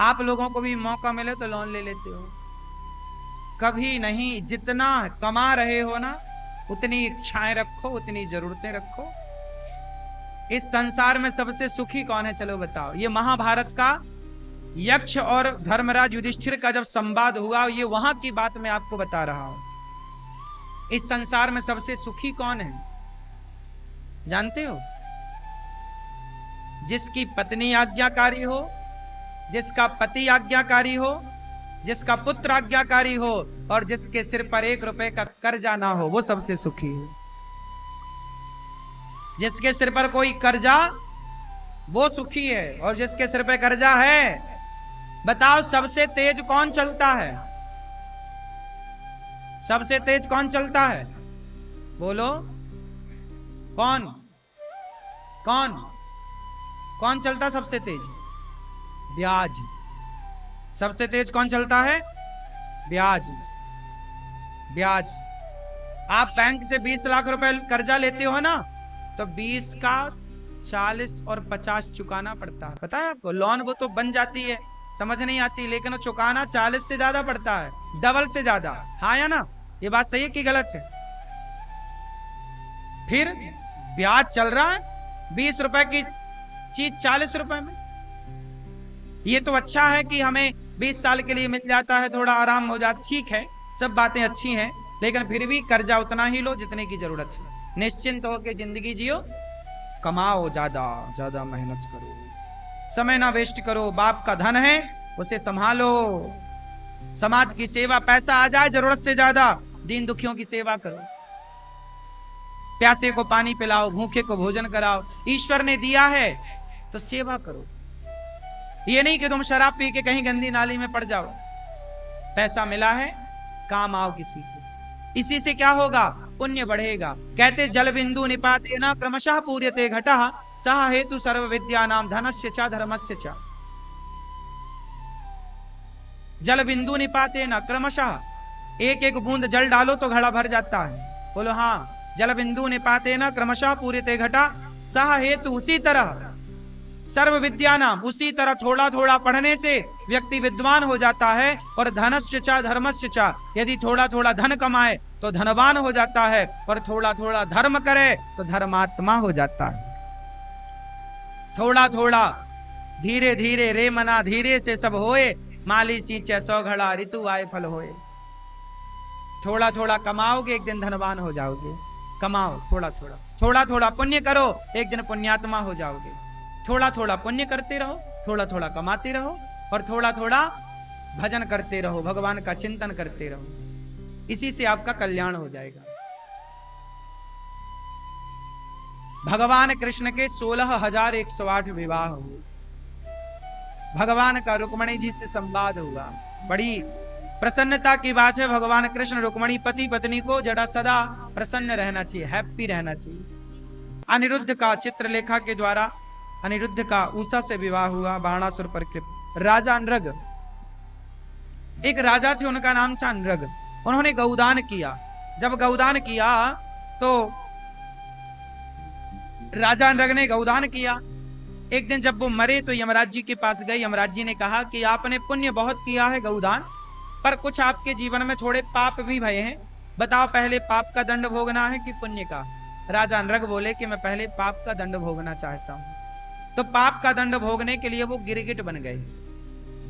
आप लोगों को भी मौका मिले तो लोन ले लेते हो, कभी नहीं। जितना कमा रहे हो ना, उतनी इच्छाएं रखो, उतनी जरूरतें रखो। इस संसार में सबसे सुखी कौन है? चलो बताओ। ये महाभारत का यक्ष और धर्मराज युधिष्ठिर का जब संवाद हुआ, ये वहां की बात मैं आपको बता रहा हूं। इस संसार में सबसे सुखी कौन है जानते हो? जिसकी पत्नी आज्ञाकारी हो, जिसका पति आज्ञाकारी हो, जिसका पुत्र आज्ञाकारी हो, और जिसके सिर पर 1 रुपए का कर्जा ना हो, वो सबसे सुखी है। जिसके सिर पर कोई कर्जा, वो सुखी है। और जिसके सिर पे कर्जा है, बताओ सबसे तेज कौन चलता है? सबसे तेज कौन चलता है? बोलो। कौन कौन कौन चलता सबसे तेज? ब्याज। सबसे तेज कौन चलता है? ब्याज। ब्याज। आप बैंक से 20 लाख रुपए कर्जा लेते हो ना, तो 20 का 40 और 50 चुकाना पड़ता है। पता है आपको? लोन वो तो बन जाती है, समझ नहीं आती, लेकिन वो चुकाना 40 से ज्यादा पड़ता है, डबल से ज्यादा। हाँ या ना? ये बात सही है कि गलत है? फिर ब्याज चल रहा है 20 रुपए की चीज 40 रुपए में। ये तो अच्छा है कि हमें 20 साल के लिए मिल जाता है, थोड़ा आराम हो जाता, ठीक है, सब बातें अच्छी हैं, लेकिन फिर भी कर्जा उतना ही लो जितने की जरूरत है। निश्चिंत होकर जिंदगी जियो, कमाओ, ज्यादा ज्यादा मेहनत करो, समय ना वेस्ट करो। बाप का धन है, उसे संभालो। समाज की सेवा, पैसा आ जाए जरूरत से ज्यादा, दीन दुखियों की सेवा करो। प्यासे को पानी पिलाओ, भूखे को भोजन कराओ। ईश्वर ने दिया है तो सेवा करो। ये नहीं कि तुम शराब पी के कहीं गंदी नाली में पड़ जाओ। पैसा मिला है, काम आओ किसी के। इसी से क्या होगा? पुण्य बढ़ेगा। कहते जल बिंदु निपाते न क्रमशः पूर्यते घटः सह हेतु सर्व विद्यानाम धनस्य च धर्मस्य च। जल बिंदु निपाते न क्रमशः, एक एक बूंद जल डालो तो घड़ा भर जाता है। बोलो हाँ। जल बिंदु निपाते न क्रमशः पूर्यते घटः सह हेतु, उसी तरह सर्व विद्यानाम, उसी तरह थोड़ा थोड़ा पढ़ने से व्यक्ति विद्वान हो जाता है। और धनस्य च धर्मस्य च, यदि थोड़ा थोड़ा धन कमाए तो धनवान हो जाता है, और थोड़ा थोड़ा धर्म करे तो धर्मात्मा हो जाता है। थोड़ा थोड़ा धीरे धीरे रे मना धीरे से सब होए, माली सींचे 100 घड़ा ऋतु आए फल होए। थोड़ा थोड़ा कमाओगे, एक दिन धनवान हो जाओगे। कमाओ थोड़ा थोड़ा, थोड़ा थोड़ा पुण्य करो, एक दिन पुण्यात्मा हो जाओगे। थोड़ा थोड़ा पुण्य करते रहो, थोड़ा थोड़ा कमाते रहो, और थोड़ा थोड़ा भजन करते रहो, भगवान का चिंतन करते रहो। इसी से आपका कल्याण हो जाएगा। भगवान कृष्ण के 16,108 विवाह हुए। भगवान का रुक्मणी जी से संवाद हुआ। बड़ी प्रसन्नता की बात है। भगवान कृष्ण रुक्मणी पति पत्नी को जड़ा सदा प्रसन्न रहना चाहिए, हैप्पी रहना चाहिए। अनिरुद्ध का चित्रलेखा के द्वारा अनिरुद्ध का उषा से विवाह हुआ, बाणासुर पर कृप। राजा अनरग, एक राजा थे, उनका नाम था अनरग। उन्होंने गौदान किया। जब गौदान किया तो राजा अनरग ने गौदान किया। एक दिन जब वो मरे तो यमराज जी के पास गए। यमराज जी ने कहा कि आपने पुण्य बहुत किया है गौदान, पर कुछ आपके जीवन में थोड़े पाप भी भये हैं। बताओ पहले पाप का दंड भोगना है कि पुण्य का? राजा अनरग बोले कि मैं पहले पाप का दंड भोगना चाहता हूं। तो पाप का दंड भोगने के लिए वो गिरगिट बन गए।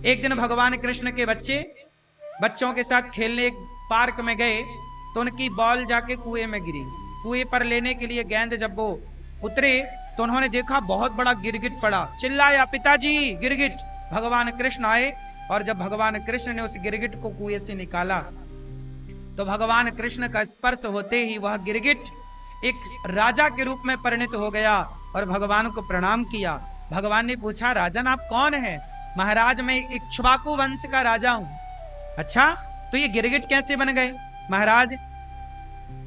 एक दिन भगवान कृष्ण के बच्चों के साथ खेलने एक पार्क में गए तो उनकी बॉल जाके कुएं में गिरी। कुएं पर लेने के लिए गेंद जब वो उतरे तो उन्होंने देखा बहुत बड़ा गिरगिट पड़ा। चिल्लाया, पिताजी गिरगिट। भगवान कृष्ण आए, और जब भगवान कृष्ण ने उस गिरगिट को कुएं से निकाला तो भगवान कृष्ण का स्पर्श होते ही वह गिरगिट एक राजा के रूप में परिणत हो गया और भगवान को प्रणाम किया। भगवान ने पूछा, राजन आप कौन हैं? महाराज मैं इक्ष्वाकु वंश का राजा हूं। अच्छा, तो ये गिरगिट कैसे बन गए? महाराज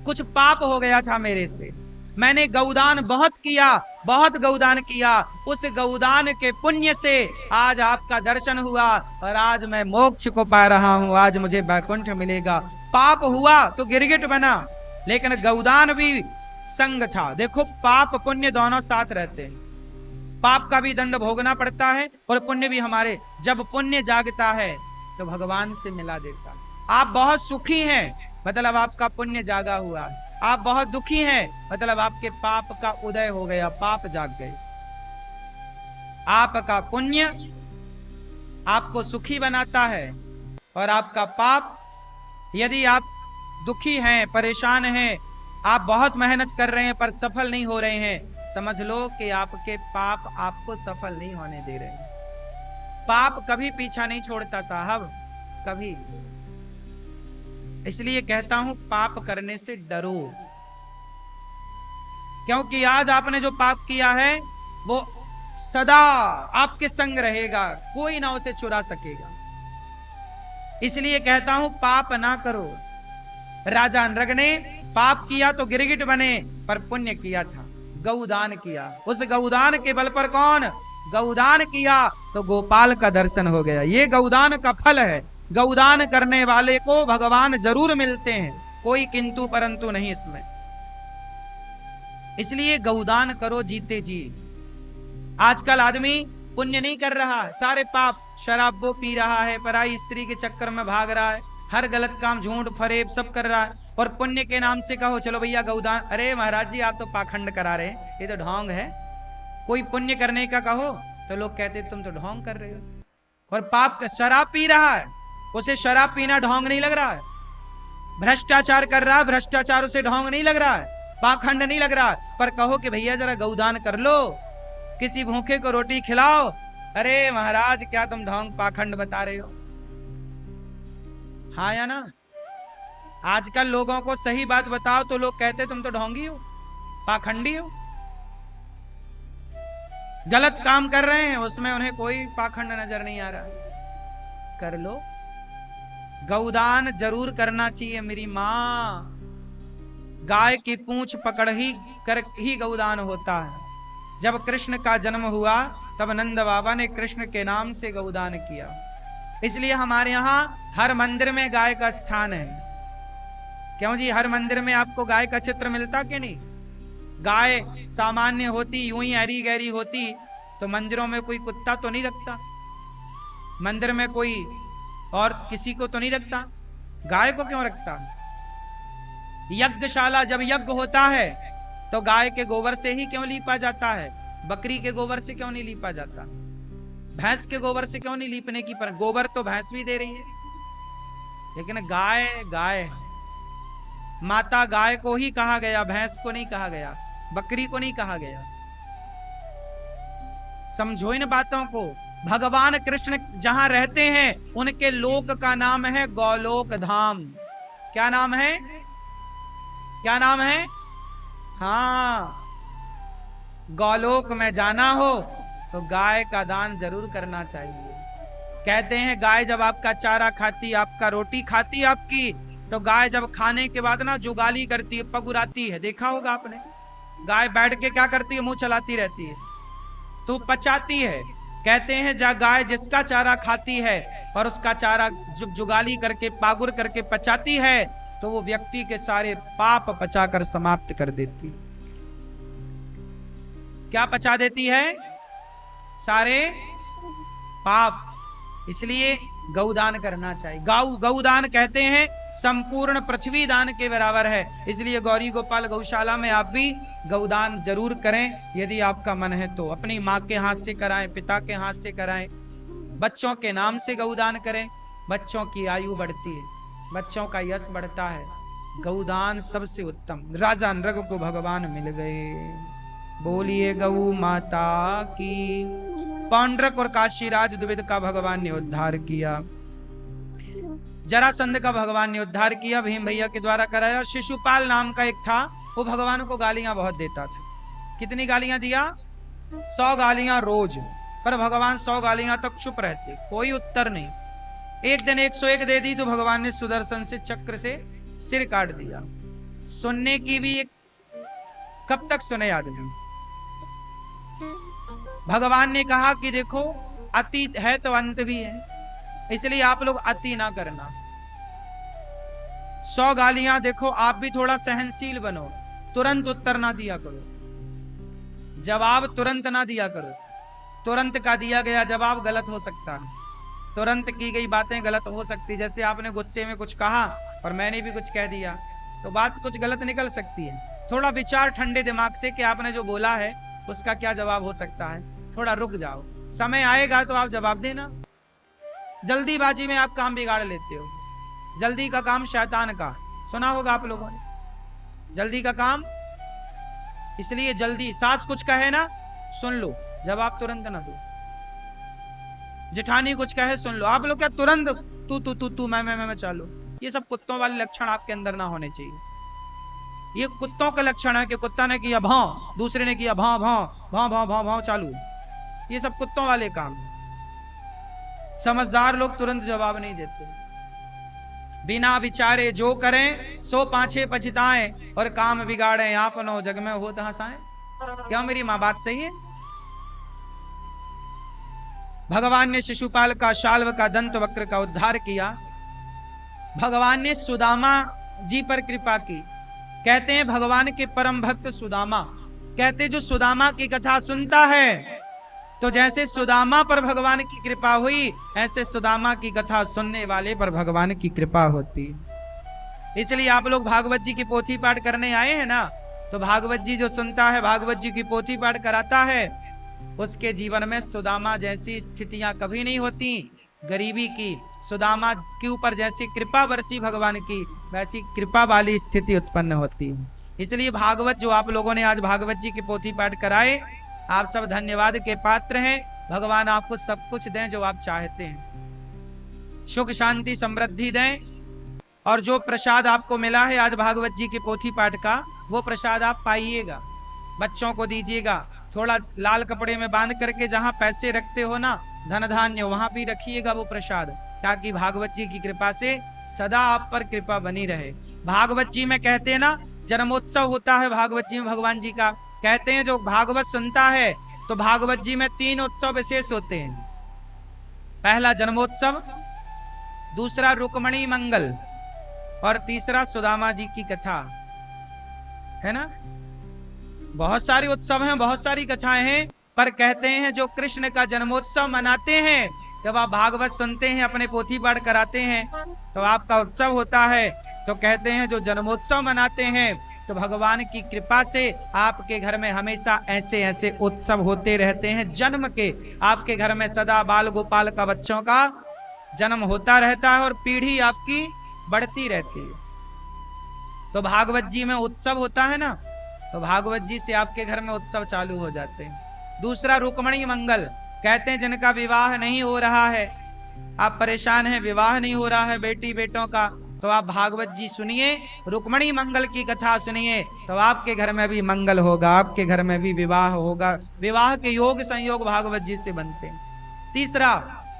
कुछ पाप हो गया था मेरे से, मैंने गौदान बहुत किया, बहुत गौदान किया। उस गौदान के पुण्य से आज आपका दर्शन हुआ और आज मैं मोक्ष को पा रहा हूं, आज मुझे वैकुंठ मिलेगा। पाप हुआ तो गिरगिट बना, लेकिन गौदान भी संग था। देखो पाप पुण्य दोनों साथ रहते हैं, पाप का भी दंड भोगना पड़ता है और पुण्य भी हमारे। जब पुण्य जागता है तो भगवान से मिला देता है। आप बहुत सुखी हैं मतलब आपका पुण्य जागा हुआ है, आप बहुत दुखी हैं मतलब आपके पाप का उदय हो गया, पाप जाग गए। आपका पुण्य आपको सुखी बनाता है और आपका पाप, यदि आप दुखी हैं, परेशान हैं, आप बहुत मेहनत कर रहे हैं पर सफल नहीं हो रहे हैं, समझ लो कि आपके पाप आपको सफल नहीं होने दे रहे हैं। पाप कभी पीछा नहीं छोड़ता साहब, कभी। इसलिए कहता हूं पाप करने से डरो, क्योंकि आज आपने जो पाप किया है वो सदा आपके संग रहेगा, कोई ना उसे चुरा सकेगा। इसलिए कहता हूं पाप ना करो। राजा नृग ने पाप किया तो गिरगिट बने, पर पुण्य किया था, गौदान किया। उस गौदान के बल पर कौन? गौदान किया तो गोपाल का दर्शन हो गया। ये गौदान का फल है। गौदान करने वाले को भगवान जरूर मिलते हैं, कोई किंतु परंतु नहीं इसमें। इसलिए गौदान करो जीते जी। आजकल आदमी पुण्य नहीं कर रहा है, सारे पाप, शराब वो पी रहा है, पराई स्त्री के चक्कर में भाग रहा है, हर गलत काम, झूठ फरेब सब कर रहा है, और पुण्य के नाम से कहो चलो भैया गौदान। अरे महाराज जी आप तो पाखंड करा रहे हैं, ये तो ढोंग है। कोई पुण्य करने का कहो तो लोग कहते तुम तो ढोंग कर रहे हो। और पाप, शराब पी रहा है, उसे शराब पीना ढोंग नहीं लग रहा है। भ्रष्टाचार कर रहा है, भ्रष्टाचार उसे ढोंग नहीं लग रहा है, पाखंड नहीं लग रहा है। पर कहो कि भैया जरा गौदान कर लो, किसी भूखे को रोटी खिलाओ, अरे महाराज क्या तुम ढोंग पाखंड बता रहे हो। हाँ या ना? आजकल लोगों को सही बात बताओ तो लोग कहते तुम तो ढोंगी हो, पाखंडी हो। गलत काम कर रहे हैं उसमें उन्हें कोई पाखंड नजर नहीं आ रहा। कर लो, गौदान जरूर करना चाहिए मेरी मां। गाय की पूंछ पकड़ ही कर ही गौदान होता है। जब कृष्ण का जन्म हुआ तब नंद बाबा ने कृष्ण के नाम से गौदान किया। इसलिए हमारे यहाँ हर मंदिर में गाय का स्थान है। क्यों जी? हर मंदिर में आपको गाय का चित्र मिलता कि नहीं? गाय सामान्य होती, यूं ही हरी गहरी होती तो मंदिरों में कोई कुत्ता तो नहीं रखता, मंदिर में कोई और किसी को तो नहीं रखता, गाय को क्यों रखता? यज्ञशाला जब यज्ञ होता है तो गाय के गोबर से ही क्यों लीपा जाता है? बकरी के गोबर से क्यों नहीं लीपा जाता? भैंस के गोबर से क्यों नहीं लीपने की? पर गोबर तो भैंस भी दे रही है, लेकिन गाय गाय है। माता गाय को ही कहा गया, भैंस को नहीं कहा गया, बकरी को नहीं कहा गया। समझो इन बातों को। भगवान कृष्ण जहां रहते हैं उनके लोक का नाम है गौलोक धाम। क्या नाम है? क्या नाम है? हाँ, गौलोक में जाना हो तो गाय का दान जरूर करना चाहिए। कहते हैं गाय जब आपका चारा खाती, आपका रोटी खाती आपकी, तो गाय जब खाने के बाद ना जुगाली करती है, पगुराती है। देखा होगा आपने, गाय बैठ के क्या करती है? मुंह चलाती रहती है, तो पचाती है। कहते हैं जा गाय जिसका चारा खाती है और उसका चारा जुगाली करके, पागुर करके पचाती है, तो वो व्यक्ति के सारे पाप पचाकर समाप्त कर देती है। क्या पचा देती है? सारे पाप। इसलिए गौदान करना चाहिए। गौदान कहते हैं संपूर्ण पृथ्वी दान के बराबर है। इसलिए गौरी गोपाल गौशाला में आप भी गौदान जरूर करें, यदि आपका मन है तो। अपनी माँ के हाथ से कराएं, पिता के हाथ से कराएं, बच्चों के नाम से गौदान करें। बच्चों की आयु बढ़ती है, बच्चों का यश बढ़ता है। गौदान सबसे उत्तम। राजा नृग को भगवान मिल गए। बोलिए गौ माता की। पौंड्रक और काशीराज द्विविद का भगवान ने उद्धार किया। जरासंध का भगवान ने उद्धार किया, भीम भैया के द्वारा कराया। शिशुपाल नाम का एक था, वो भगवान को गालियां बहुत देता था। कितनी गालियां दिया? 100 गालियां रोज। पर भगवान 100 गालियां तक चुप रहते, कोई उत्तर नहीं। एक दिन 101 दे दी तो भगवान ने सुदर्शन से चक्र से सिर काट दिया। सुनने की भी एक, कब तक सुने आदमी? भगवान ने कहा कि देखो अतीत है तो अंत भी है, इसलिए आप लोग अति ना करना। 100 गालियां, देखो आप भी थोड़ा सहनशील बनो, तुरंत उत्तर ना दिया करो, जवाब तुरंत ना दिया करो। तुरंत का दिया गया जवाब गलत हो सकता है, तुरंत की गई बातें गलत हो सकती। जैसे आपने गुस्से में कुछ कहा और मैंने भी कुछ कह दिया, तो बात कुछ गलत निकल सकती है। थोड़ा विचार ठंडे दिमाग से कि आपने जो बोला है उसका क्या जवाब हो सकता है, थोड़ा रुक जाओ, समय आएगा तो आप जवाब देना। जल्दीबाजी में आप काम बिगाड़ लेते हो, जल्दी का काम शैतान का, सुना होगा आप लोगों ने, जल्दी का काम। इसलिए जल्दी, सास कुछ कहे ना सुन लो, जवाब तुरंत ना दो। जेठानी कुछ कहे सुन लो, आप लोग क्या तुरंत तू तू तू तू मैं चालू। ये सब कुत्तों वाले लक्षण आपके अंदर ना होने चाहिए। ये कुत्तों का लक्षण है कि कुत्ता ने किया भाव, दूसरे ने किया भाव भाव भाव भाव भाव भाव चालू। ये सब कुत्तों वाले काम। समझदार लोग तुरंत जवाब नहीं देते, बिना विचारे जो करें सो पाछे पछताएं और काम बिगाड़े आपनो जग में हो हंसाएं। क्या मेरी मां बात सही है? भगवान ने शिशुपाल का, शाल्व का, दंत वक्र का उद्धार किया। भगवान ने सुदामा जी पर कृपा की। कहते हैं भगवान के परम भक्त सुदामा, कहते जो सुदामा की कथा सुनता है तो जैसे सुदामा पर भगवान की कृपा हुई, ऐसे सुदामा की कथा सुनने वाले पर भगवान की कृपा होती है। इसलिए आप लोग भागवत जी की पोथी पाठ करने आए हैं ना, तो भागवत जी जो सुनता है, भागवत जी की पोथी पाठ कराता है, उसके जीवन में सुदामा जैसी स्थितियां कभी नहीं होती गरीबी की। सुदामा के ऊपर जैसी कृपा बरसी भगवान की, वैसी कृपा वाली स्थिति उत्पन्न होती है। इसलिए भागवत जो आप लोगों ने आज भागवत जी की पोथी पाठ कराए, आप सब धन्यवाद के पात्र हैं। भगवान आपको सब कुछ दें जो आप चाहते हैं, सुख शांति समृद्धि दें। और जो प्रसाद आपको मिला है आज भागवत जी के पोथी पाठ का, वो प्रसाद आप पाइएगा, बच्चों को दीजिएगा। थोड़ा लाल कपड़े में बांध करके जहां पैसे रखते हो ना, धन धान्य, वहां भी रखिएगा वो प्रसाद, ताकि भागवत जी की कृपा से सदा आप पर कृपा बनी रहे। भागवत जी में कहते हैं ना, जन्मोत्सव होता है भागवत जी में भगवान जी का। कहते हैं जो भागवत सुनता है तो भागवत जी में 3 उत्सव विशेष होते हैं। पहला जन्मोत्सव, दूसरा रुक्मणी मंगल, और तीसरा सुदामा जी की कथा, है ना। बहुत सारे उत्सव हैं, बहुत सारी कथाएं हैं, पर कहते हैं जो कृष्ण का जन्मोत्सव मनाते हैं, जब आप भागवत सुनते हैं, अपने पोथी पाठ कराते हैं, तो आपका उत्सव होता है। तो कहते हैं जो जन्मोत्सव मनाते हैं, तो भगवान की कृपा से आपके घर में हमेशा ऐसे ऐसे उत्सव होते रहते हैं। जन्म के आपके घर में सदा बाल गोपाल का बच्चों का जन्म होता रहता है और पीढ़ी आपकी बढ़ती रहती है। तो भागवत जी में उत्सव होता है ना, तो भागवत जी से आपके घर में उत्सव चालू हो जाते हैं। दूसरा रुक्मणी मंगल, कहते हैं जिनका विवाह नहीं हो रहा है, आप परेशान हैं, विवाह नहीं हो रहा है बेटी बेटों का, तो आप भागवत जी सुनिए, रुक्मणी मंगल की कथा सुनिए, तो आपके घर में भी मंगल होगा, आपके घर में भी विवाह होगा। विवाह के योग संयोग भागवत जी से बनते हैं। तीसरा,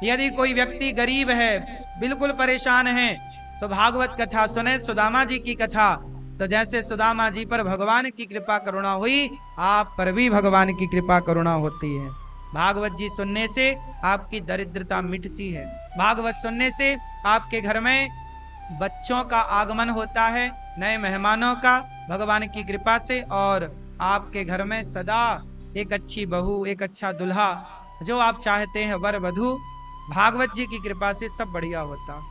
यदि कोई व्यक्ति गरीब है, बिल्कुल परेशान है, तो भागवत कथा सुने, सुदामा जी की कथा, तो जैसे सुदामा जी पर भगवान की कृपा करुणा हुई, आप पर भी भगवान की कृपा करुणा होती है। भागवत जी सुनने से आपकी दरिद्रता मिटती है। भागवत सुनने से आपके घर में बच्चों का आगमन होता है, नए मेहमानों का, भगवान की कृपा से, और आपके घर में सदा एक अच्छी बहू, एक अच्छा दुल्हा, जो आप चाहते हैं वर वधू, भागवत जी की कृपा से सब बढ़िया होता।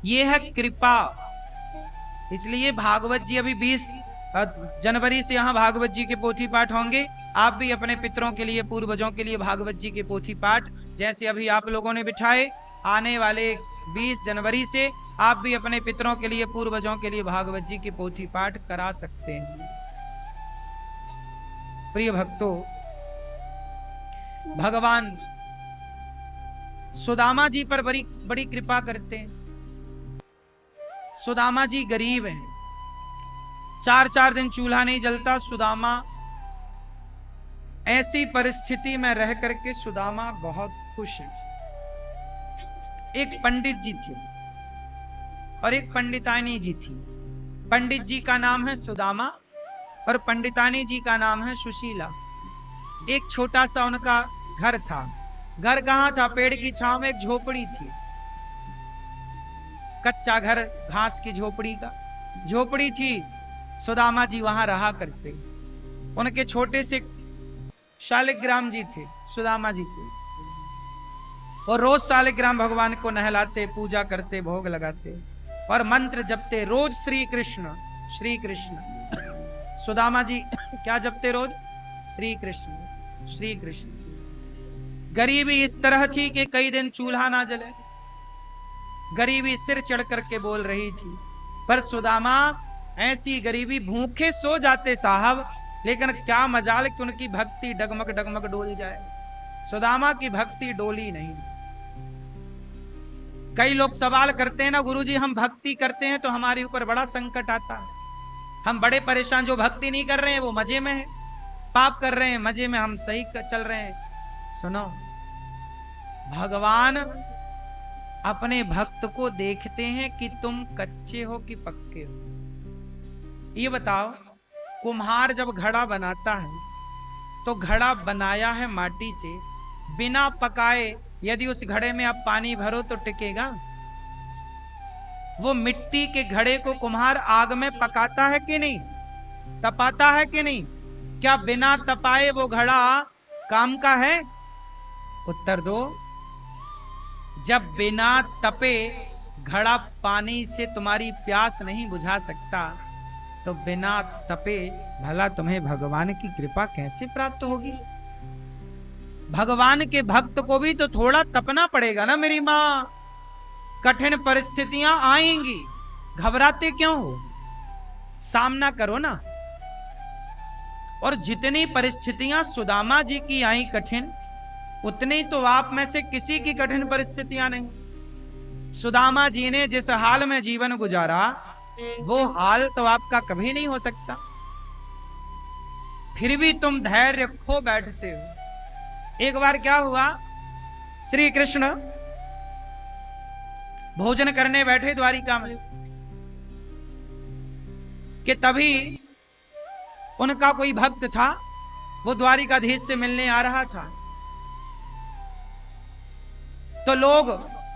ये है कृपा। इसलिए भागवत जी अभी 20 जनवरी से यहाँ भागवत जी के पोथी पाठ होंगे। आप भी अपने पितरों के लिए, पूर्वजों के लिए भागवत जी के पोथी पाठ जैसे अभी आप लोगों ने बिठाए, आने वाले 20 जनवरी से आप भी अपने पितरों के लिए, पूर्वजों के लिए भागवत जी के पोथी पाठ करा सकते हैं। प्रिय भक्तों, भगवान सुदामा जी पर बड़ी कृपा करते हैं। सुदामा जी गरीब हैं, 4-4 दिन चूल्हा नहीं जलता। सुदामा ऐसी परिस्थिति में रह करके सुदामा बहुत खुश है। एक पंडित जी थे और एक पंडितानी जी थी। पंडित जी का नाम है सुदामा और पंडितानी जी का नाम है सुशीला। एक छोटा सा उनका घर था। घर कहाँ था? पेड़ की छांव में एक झोपड़ी थी। कच्चा घर, घास की झोपड़ी का झोपड़ी थी। सुदामा जी वहां रहा करते। उनके छोटे से शालिग्राम जी थे सुदामा जी के, और रोज शालिग्राम भगवान को नहलाते, पूजा करते, भोग लगाते और मंत्र जपते रोज श्री कृष्ण श्री कृष्ण। सुदामा जी क्या जपते रोज? श्री कृष्ण श्री कृष्ण। गरीबी इस तरह थी कि कई दिन चूल्हा ना जले, गरीबी सिर चढ़ करके बोल रही थी। पर सुदामा ऐसी गरीबी, भूखे सो जाते साहब, लेकिन क्या मजाल कि उनकी भक्ति डगमग डगमग डोल जाए। सुदामा की भक्ति डोली नहीं। कई लोग सवाल करते हैं ना, गुरुजी हम भक्ति करते हैं तो हमारे ऊपर बड़ा संकट आता है, हम बड़े परेशान। जो भक्ति नहीं कर रहे हैं वो मजे में है, पाप कर रहे हैं मजे में, हम सही चल रहे हैं। सुनो, भगवान अपने भक्त को देखते हैं कि तुम कच्चे हो कि पक्के हो। ये बताओ, कुम्हार जब घड़ा बनाता है तो घड़ा बनाया है माटी से, बिना पकाए यदि उस घड़े में आप पानी भरो तो टिकेगा? वो मिट्टी के घड़े को कुम्हार आग में पकाता है कि नहीं, तपाता है कि नहीं? क्या बिना तपाए वो घड़ा काम का है? उत्तर दो। जब बिना तपे घड़ा पानी से तुम्हारी प्यास नहीं बुझा सकता, तो बिना तपे भला तुम्हें भगवान की कृपा कैसे प्राप्त होगी? भगवान के भक्त को भी तो थोड़ा तपना पड़ेगा ना मेरी मां। कठिन परिस्थितियां आएंगी, घबराते क्यों हो? सामना करो ना। और जितनी परिस्थितियां सुदामा जी की आई कठिन, उतनी तो आप में से किसी की कठिन परिस्थितियां नहीं। सुदामा जी ने जिस हाल में जीवन गुजारा, वो हाल तो आपका कभी नहीं हो सकता। फिर भी तुम धैर्य खो बैठते हो। एक बार क्या हुआ, श्री कृष्ण भोजन करने बैठे द्वारिका में, कि तभी उनका कोई भक्त था, वो द्वारिकाधीश से मिलने आ रहा था। तो लोग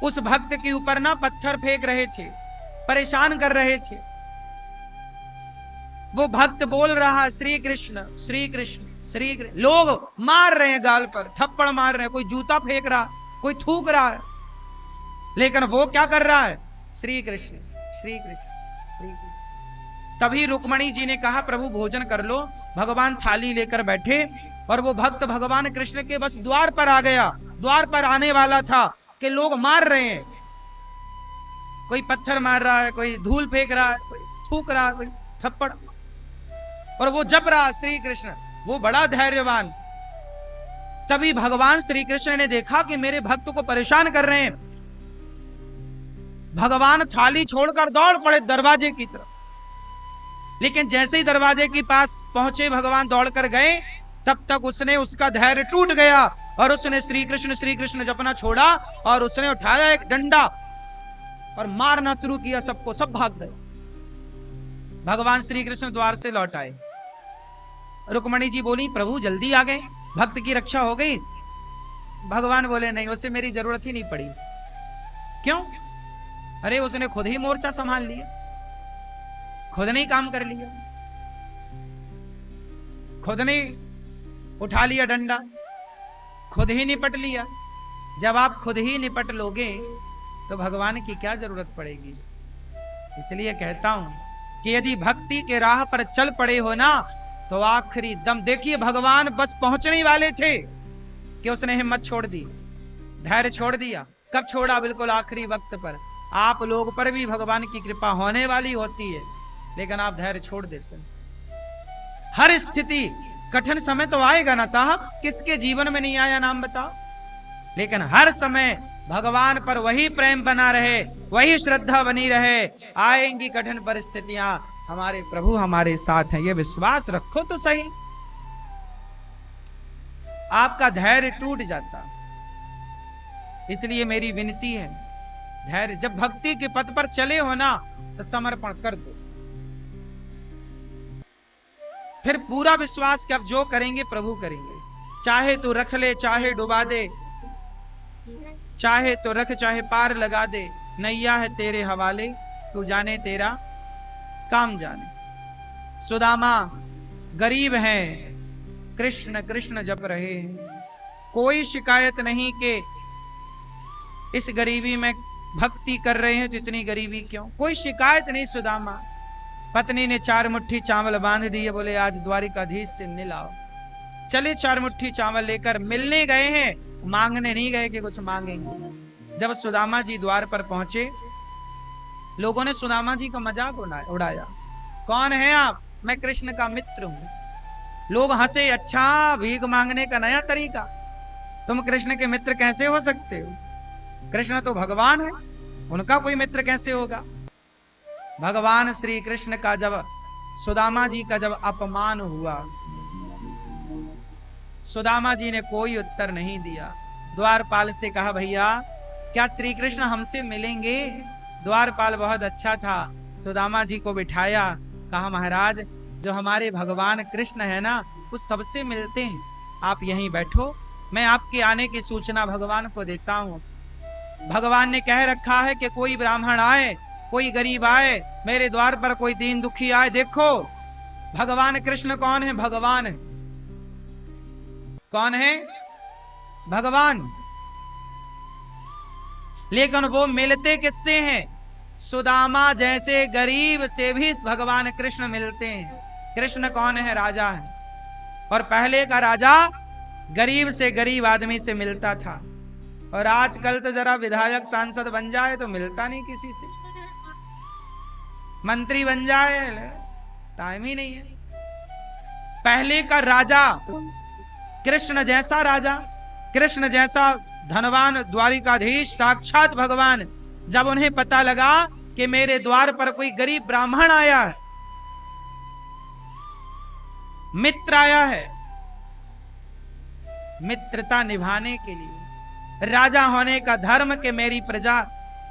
उस भक्त के ऊपर ना पत्थर फेंक रहे थे, परेशान कर रहे थे। वो भक्त बोल रहा श्री कृष्ण श्री कृष्ण श्री कृष्ण, लोग मार रहे हैं गाल पर, थप्पड़ मार रहे हैं, कोई जूता फेंक रहा, कोई थूक रहा है, लेकिन वो क्या कर रहा है? श्री कृष्ण श्री कृष्ण श्री कृष्ण। तभी रुक्मणी जी ने कहा प्रभु भोजन कर लो। भगवान थाली लेकर बैठे और वो भक्त भगवान कृष्ण के बस द्वार पर आ गया। द्वार पर आने वाला था कि लोग मार रहे हैं, कोई पत्थर मार रहा है, कोई धूल फेंक रहा है, कोई थूक रहा है, कोई थप्पड़, और वो जप रहा श्री कृष्ण। वो बड़ा धैर्यवान। तभी भगवान श्री कृष्ण ने देखा कि मेरे भक्त को परेशान कर रहे हैं। भगवान थाली छोड़कर दौड़ पड़े दरवाजे की तरफ। लेकिन जैसे ही दरवाजे के पास पहुंचे, भगवान दौड़कर गए, तब तक उसने, उसका धैर्य टूट गया और उसने श्री कृष्ण जपना छोड़ा और उसने उठाया एक डंडा और मारना शुरू किया सबको। सब भाग गए। भगवान श्री कृष्ण द्वार से लौट आए। रुक्मणी जी बोली प्रभु जल्दी आ गए, भक्त की रक्षा हो गई। भगवान बोले नहीं, उसे मेरी जरूरत ही नहीं पड़ी। क्यों? अरे उसने खुद ही मोर्चा संभाल लिया, खुद ने काम कर लिया, खुद ने उठा लिया डंडा, खुद ही निपट लिया। जब आप खुद ही निपट लोगे तो भगवान की क्या जरूरत पड़ेगी? इसलिए कहता हूं कि यदि भक्ति के राह पर चल पड़े हो ना, तो आखिरी दम, देखिए भगवान बस पहुंचने वाले थे कि उसने हिम्मत छोड़ दी, धैर्य छोड़ दिया। कब छोड़ा? बिल्कुल आखिरी वक्त पर। आप लोग पर भी भगवान की कृपा होने वाली होती है, लेकिन आप धैर्य छोड़ देते हैं। हर स्थिति, कठिन समय तो आएगा ना साहब, किसके जीवन में नहीं आया नाम बताओ? लेकिन हर समय भगवान पर वही प्रेम बना रहे, वही श्रद्धा बनी रहे। आएंगी कठिन परिस्थितियां, हमारे प्रभु हमारे साथ हैं, ये विश्वास रखो तो सही। आपका धैर्य टूट जाता। इसलिए मेरी विनती है, धैर्य, जब भक्ति के पथ पर चले हो ना, तो समर्पण कर दो। फिर पूरा विश्वास कि अब जो करेंगे प्रभु करेंगे। चाहे तो रख ले, चाहे डुबा दे, चाहे तो रख, चाहे पार लगा दे, नैया है तेरे हवाले, तू जाने तेरा काम जाने। सुदामा गरीब हैं, कृष्ण कृष्ण जप रहे हैं, कोई शिकायत नहीं कि इस गरीबी में भक्ति कर रहे हैं तो इतनी गरीबी क्यों, कोई शिकायत नहीं। सुदामा पत्नी ने 4 मुट्ठी चावल बांध दिए, बोले आज द्वारिकाधीश से मिल आओ। चले 4 मुट्ठी चावल लेकर मिलने गए हैं, मांगने नहीं गए कि कुछ मांगेंगे। जब सुदामा जी द्वार पर पहुंचे, लोगों ने सुदामा जी का मजाक उड़ाया, कौन है आप? मैं कृष्ण का मित्र हूं। लोग हंसे, अच्छा भीख मांगने का नया तरीका, तुम कृष्ण के मित्र कैसे हो सकते हो? कृष्ण तो भगवान है, उनका कोई मित्र कैसे होगा? भगवान श्री कृष्ण का जब सुदामा जी का जब अपमान हुआ, सुदामा जी ने कोई उत्तर नहीं दिया। द्वारपाल से कहा, भैया क्या श्री कृष्ण हमसे मिलेंगे? द्वारपाल बहुत अच्छा था, सुदामा जी को बिठाया, कहा महाराज जो हमारे भगवान कृष्ण है ना, उस सबसे मिलते हैं, आप यहीं बैठो, मैं आपके आने की सूचना भगवान को देता हूं। भगवान ने कह रखा है कि कोई ब्राह्मण आए, कोई गरीब आए, मेरे द्वार पर कोई दीन दुखी आए, देखो भगवान कृष्ण कौन है? भगवान है। कौन है? भगवान। लेकिन वो मिलते किससे हैं? सुदामा जैसे गरीब से भी भगवान कृष्ण मिलते हैं। कृष्ण कौन है? राजा है, और पहले का राजा गरीब से गरीब आदमी से मिलता था, और आजकल तो जरा विधायक सांसद बन जाए तो मिलता नहीं किसी से, मंत्री बन जाए टाइम ही नहीं है। पहले का राजा, कृष्ण जैसा राजा, कृष्ण जैसा धनवान द्वारिकाधीश साक्षात भगवान, जब उन्हें पता लगा कि मेरे द्वार पर कोई गरीब ब्राह्मण आया है, मित्र आया है, मित्रता निभाने के लिए, राजा होने का धर्म के मेरी प्रजा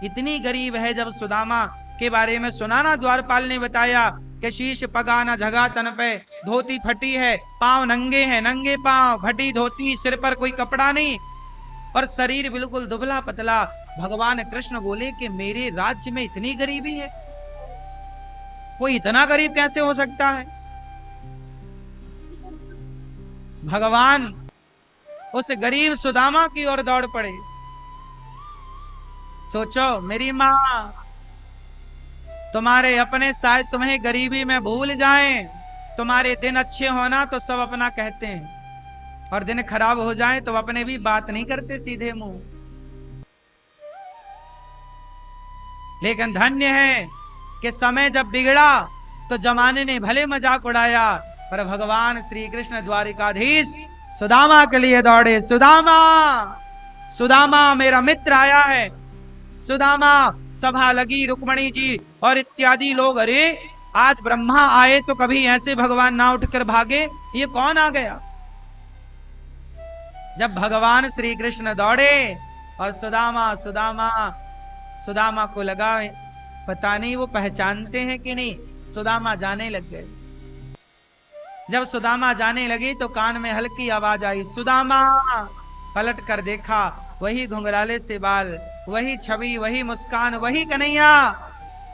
इतनी गरीब है। जब सुदामा के बारे में सुना ना, द्वारपाल ने बताया कि शीश पगाना झगा तन पे, धोती फटी है, पांव नंगे हैं, नंगे पांव, फटी धोती, सिर पर कोई कपड़ा नहीं, और शरीर बिल्कुल दुबला पतला। भगवान कृष्ण बोले कि मेरे राज्य में इतनी गरीबी है, कोई इतना गरीब कैसे हो सकता है? भगवान उस गरीब सुदामा की ओर दौड़ पड़े। सोचो मेरी मां, तुम्हारे अपने शायद तुम्हें गरीबी में भूल जाएं, तुम्हारे दिन अच्छे होना तो सब अपना कहते हैं, और दिन खराब हो जाए तो अपने भी बात नहीं करते सीधे मुंह। लेकिन धन्य है कि समय जब बिगड़ा तो जमाने ने भले मजाक उड़ाया, पर भगवान श्री कृष्ण द्वारिकाधीश सुदामा के लिए दौड़े। सुदामा, सुदामा मेरा मित्र आया है। सुदामा, सभा लगी, रुक्मणी जी और इत्यादि लोग, अरे आज ब्रह्मा आए तो कभी ऐसे भगवान ना उठकर भागे, ये कौन आ गया? जब भगवान श्री कृष्ण दौड़े और सुदामा सुदामा सुदामा को लगा पता नहीं वो पहचानते हैं कि नहीं, सुदामा जाने लग गए। जब सुदामा जाने लगी तो कान में हल्की आवाज आई, सुदामा। पलट कर देखा, वही घुंघराले से बाल, वही छवि, वही मुस्कान, वही कन्हैया।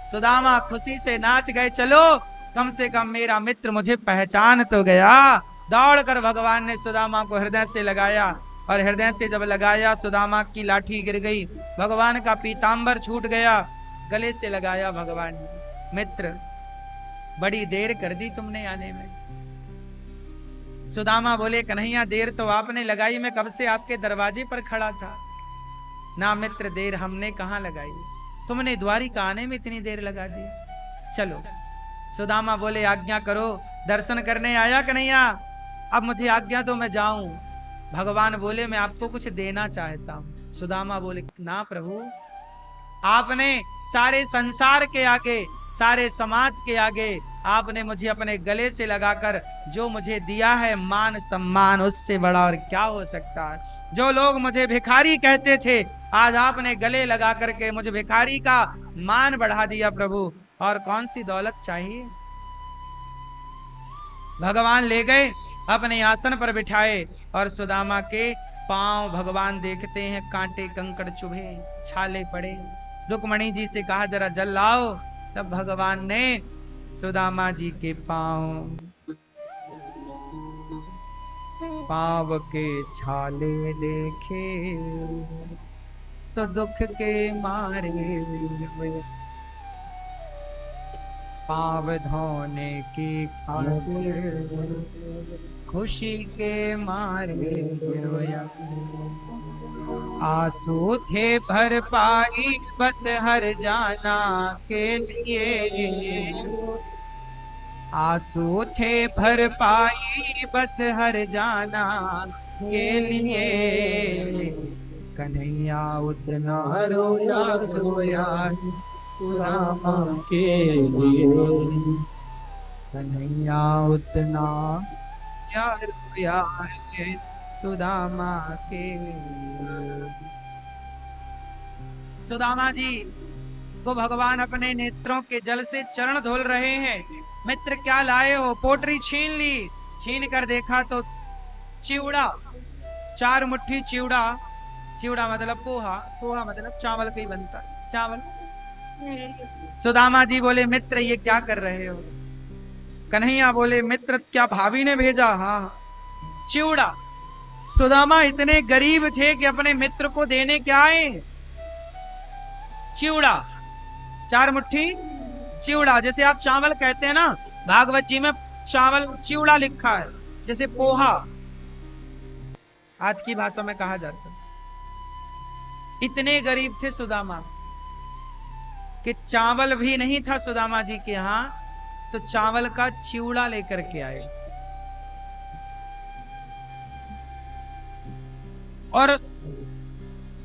सुदामा खुशी से नाच गए, चलो कम से कम मेरा मित्र मुझे पहचान तो गया। दौड़कर भगवान ने सुदामा को हृदय से लगाया, और हृदय से जब लगाया सुदामा की लाठी गिर गई, भगवान का पीतांबर छूट गया, गले से लगाया भगवान ने। मित्र, बड़ी देर कर दी तुमने आने में। सुदामा बोले, कन्हैया देर तो आपने लगाई, मैं कब से आपके दरवाजे पर खड़ा था। ना मित्र, देर हमने कहां लगाई, तुमने द्वारिका आने में इतनी देर लगा दी। चलो। सुदामा बोले, आज्ञा करो, दर्शन करने आया कन्हैया, अब मुझे आज्ञा तो मैं जाऊं। भगवान बोले, मैं आपको कुछ देना चाहता हूं। सुदामा बोले, ना प्रभु, आपने सारे संसार के आगे, सारे समाज के आगे आपने मुझे अपने गले से लगाकर जो मुझे दिया है मान सम्मान, उससे बड़ा और क्या हो सकता है। जो लोग मुझे भिखारी कहते थे, आज आपने गले लगा करके मुझे भिखारी का मान बढ़ा दिया प्रभु, और कौन सी दौलत चाहिए। भगवान ले गए, अपने आसन पर बिठाए, और सुदामा के पांव भगवान देखते हैं, कांटे कंकड़ चुभे, छाले पड़े, रुक्मणी जी से कहा जरा जल लाओ। तब भगवान ने सुदामा जी के पाँव के छाले देखे तो दुख के मारे पाँव धोने की खातिर खुशी के मारे रोया। आंसू थे भर पाई बस हर जाना के लिए, आंसू थे भर पाई बस हर जाना के लिए। कन्हैया उतना रोया रोया सुदामा के लिए, कन्हैया उतना रोया सुदामा के। सुदामा जी को भगवान अपने नेत्रों के जल से चरण धोल रहे हैं। मित्र क्या लाए हो? पोटरी छीन ली। छीन कर देखा तो चिवड़ा, 4 मुट्ठी चिवड़ा। चिवड़ा मतलब पोहा, पोहा मतलब चावल का ही बनता चावल। सुदामा जी बोले मित्र ये क्या कर रहे हो? कन्हैया बोले मित्र क्या भाभी ने भेजा? हाँ चिवड़ा। सुदामा इतने गरीब थे कि अपने मित्र को देने क्या आए? चिवड़ा, 4 मुट्ठी चिवड़ा। जैसे आप चावल कहते हैं ना, भागवत जी में चावल चिवड़ा लिखा है, जैसे पोहा आज की भाषा में कहा जाता है। इतने गरीब थे सुदामा कि चावल भी नहीं था सुदामा जी के यहां, तो चावल का चिवड़ा लेकर के आए। और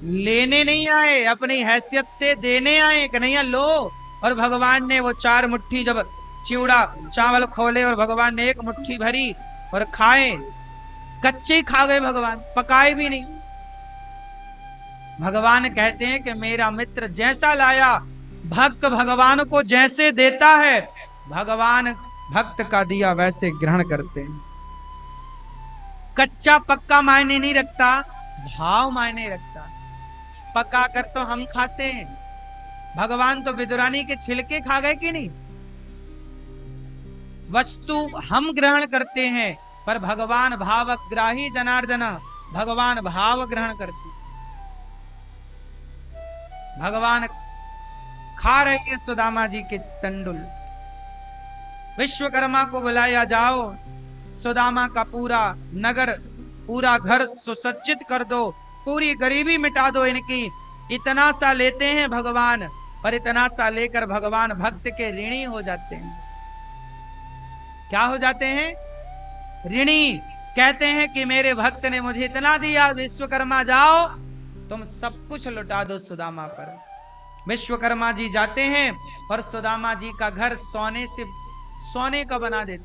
लेने नहीं आए, अपनी हैसियत से देने आए। कन्हैया लो। और भगवान ने वो 4 मुट्ठी जब चिवड़ा चावल खोले और भगवान ने 1 मुट्ठी भरी और खाए। कच्चे खा गए भगवान, पकाए भी नहीं। भगवान कहते हैं कि मेरा मित्र जैसा लाया, भक्त भगवान को जैसे देता है, भगवान भक्त का दिया वैसे ग्रहण करते हैं। कच्चा पक्का मायने नहीं रखता, भाव मायने रखता। पका कर तो हम खाते हैं, भगवान तो विदुरानी के छिलके खा गए कि नहीं? वस्तु हम ग्रहण करते हैं, पर भगवान भावग्राही जनार्दना, भगवान भाव ग्रहण करते। भगवान खा रहे हैं सुदामा जी के तंडुल। विश्वकर्मा को बुलाया जाओ, सुदामा का पूरा नगर, पूरा घर सुसज्जित कर दो, पूरी गरीबी मिटा दो इनकी। इतना सा लेते हैं भगवान, और इतना सा लेकर भगवान भक्त के ऋणी हो जाते हैं। क्या हो जाते हैं? ऋणी। कहते हैं कि मेरे भक्त ने मुझे इतना दिया, विश्वकर्मा जाओ तुम सब कुछ लुटा दो सुदामा पर। विश्वकर्मा जी जाते हैं और सुदामा जी का घर सोने का बना देते।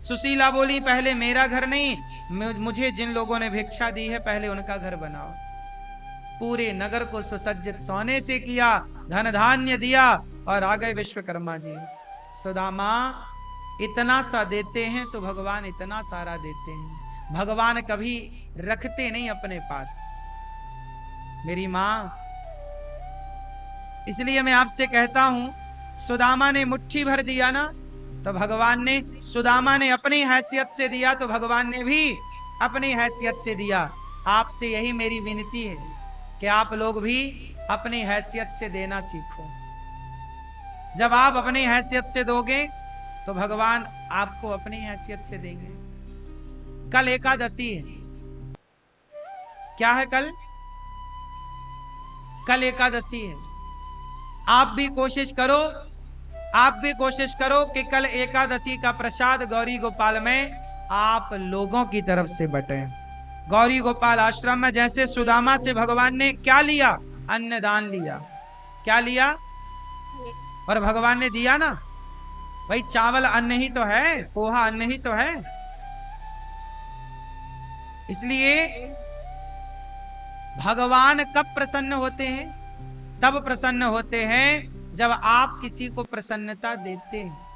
सुशीला बोली पहले मेरा घर नहीं, मुझे जिन लोगों ने भिक्षा दी है पहले उनका घर बनाओ। पूरे नगर को सुसज्जित सोने से किया, धन धान्य दिया, और आ गए विश्वकर्मा जी। सुदामा इतना सा देते हैं तो भगवान इतना सारा देते हैं। भगवान कभी रखते नहीं अपने पास। मेरी मां, इसलिए मैं आपसे कहता हूं, सुदामा ने मुट्ठी भर दिया ना, तो भगवान ने, सुदामा ने अपनी हैसियत से दिया तो भगवान ने भी अपनी हैसियत से दिया। आपसे यही मेरी विनती है कि आप लोग भी अपनी हैसियत से देना सीखो। जब आप अपनी हैसियत से दोगे तो भगवान आपको अपनी हैसियत से देंगे। कल एकादशी है। क्या है कल? कल एकादशी है। आप भी कोशिश करो कि कल एकादशी का प्रसाद गौरी गोपाल में आप लोगों की तरफ से बटे। गौरी गोपाल आश्रम में जैसे सुदामा से भगवान ने क्या लिया? अन्नदान लिया। क्या लिया? और भगवान ने दिया ना। भाई चावल अन्न ही तो है, पोहा अन्न ही तो है। इसलिए भगवान कब प्रसन्न होते हैं? तब प्रसन्न होते हैं जब आप किसी को प्रसन्नता देते हैं।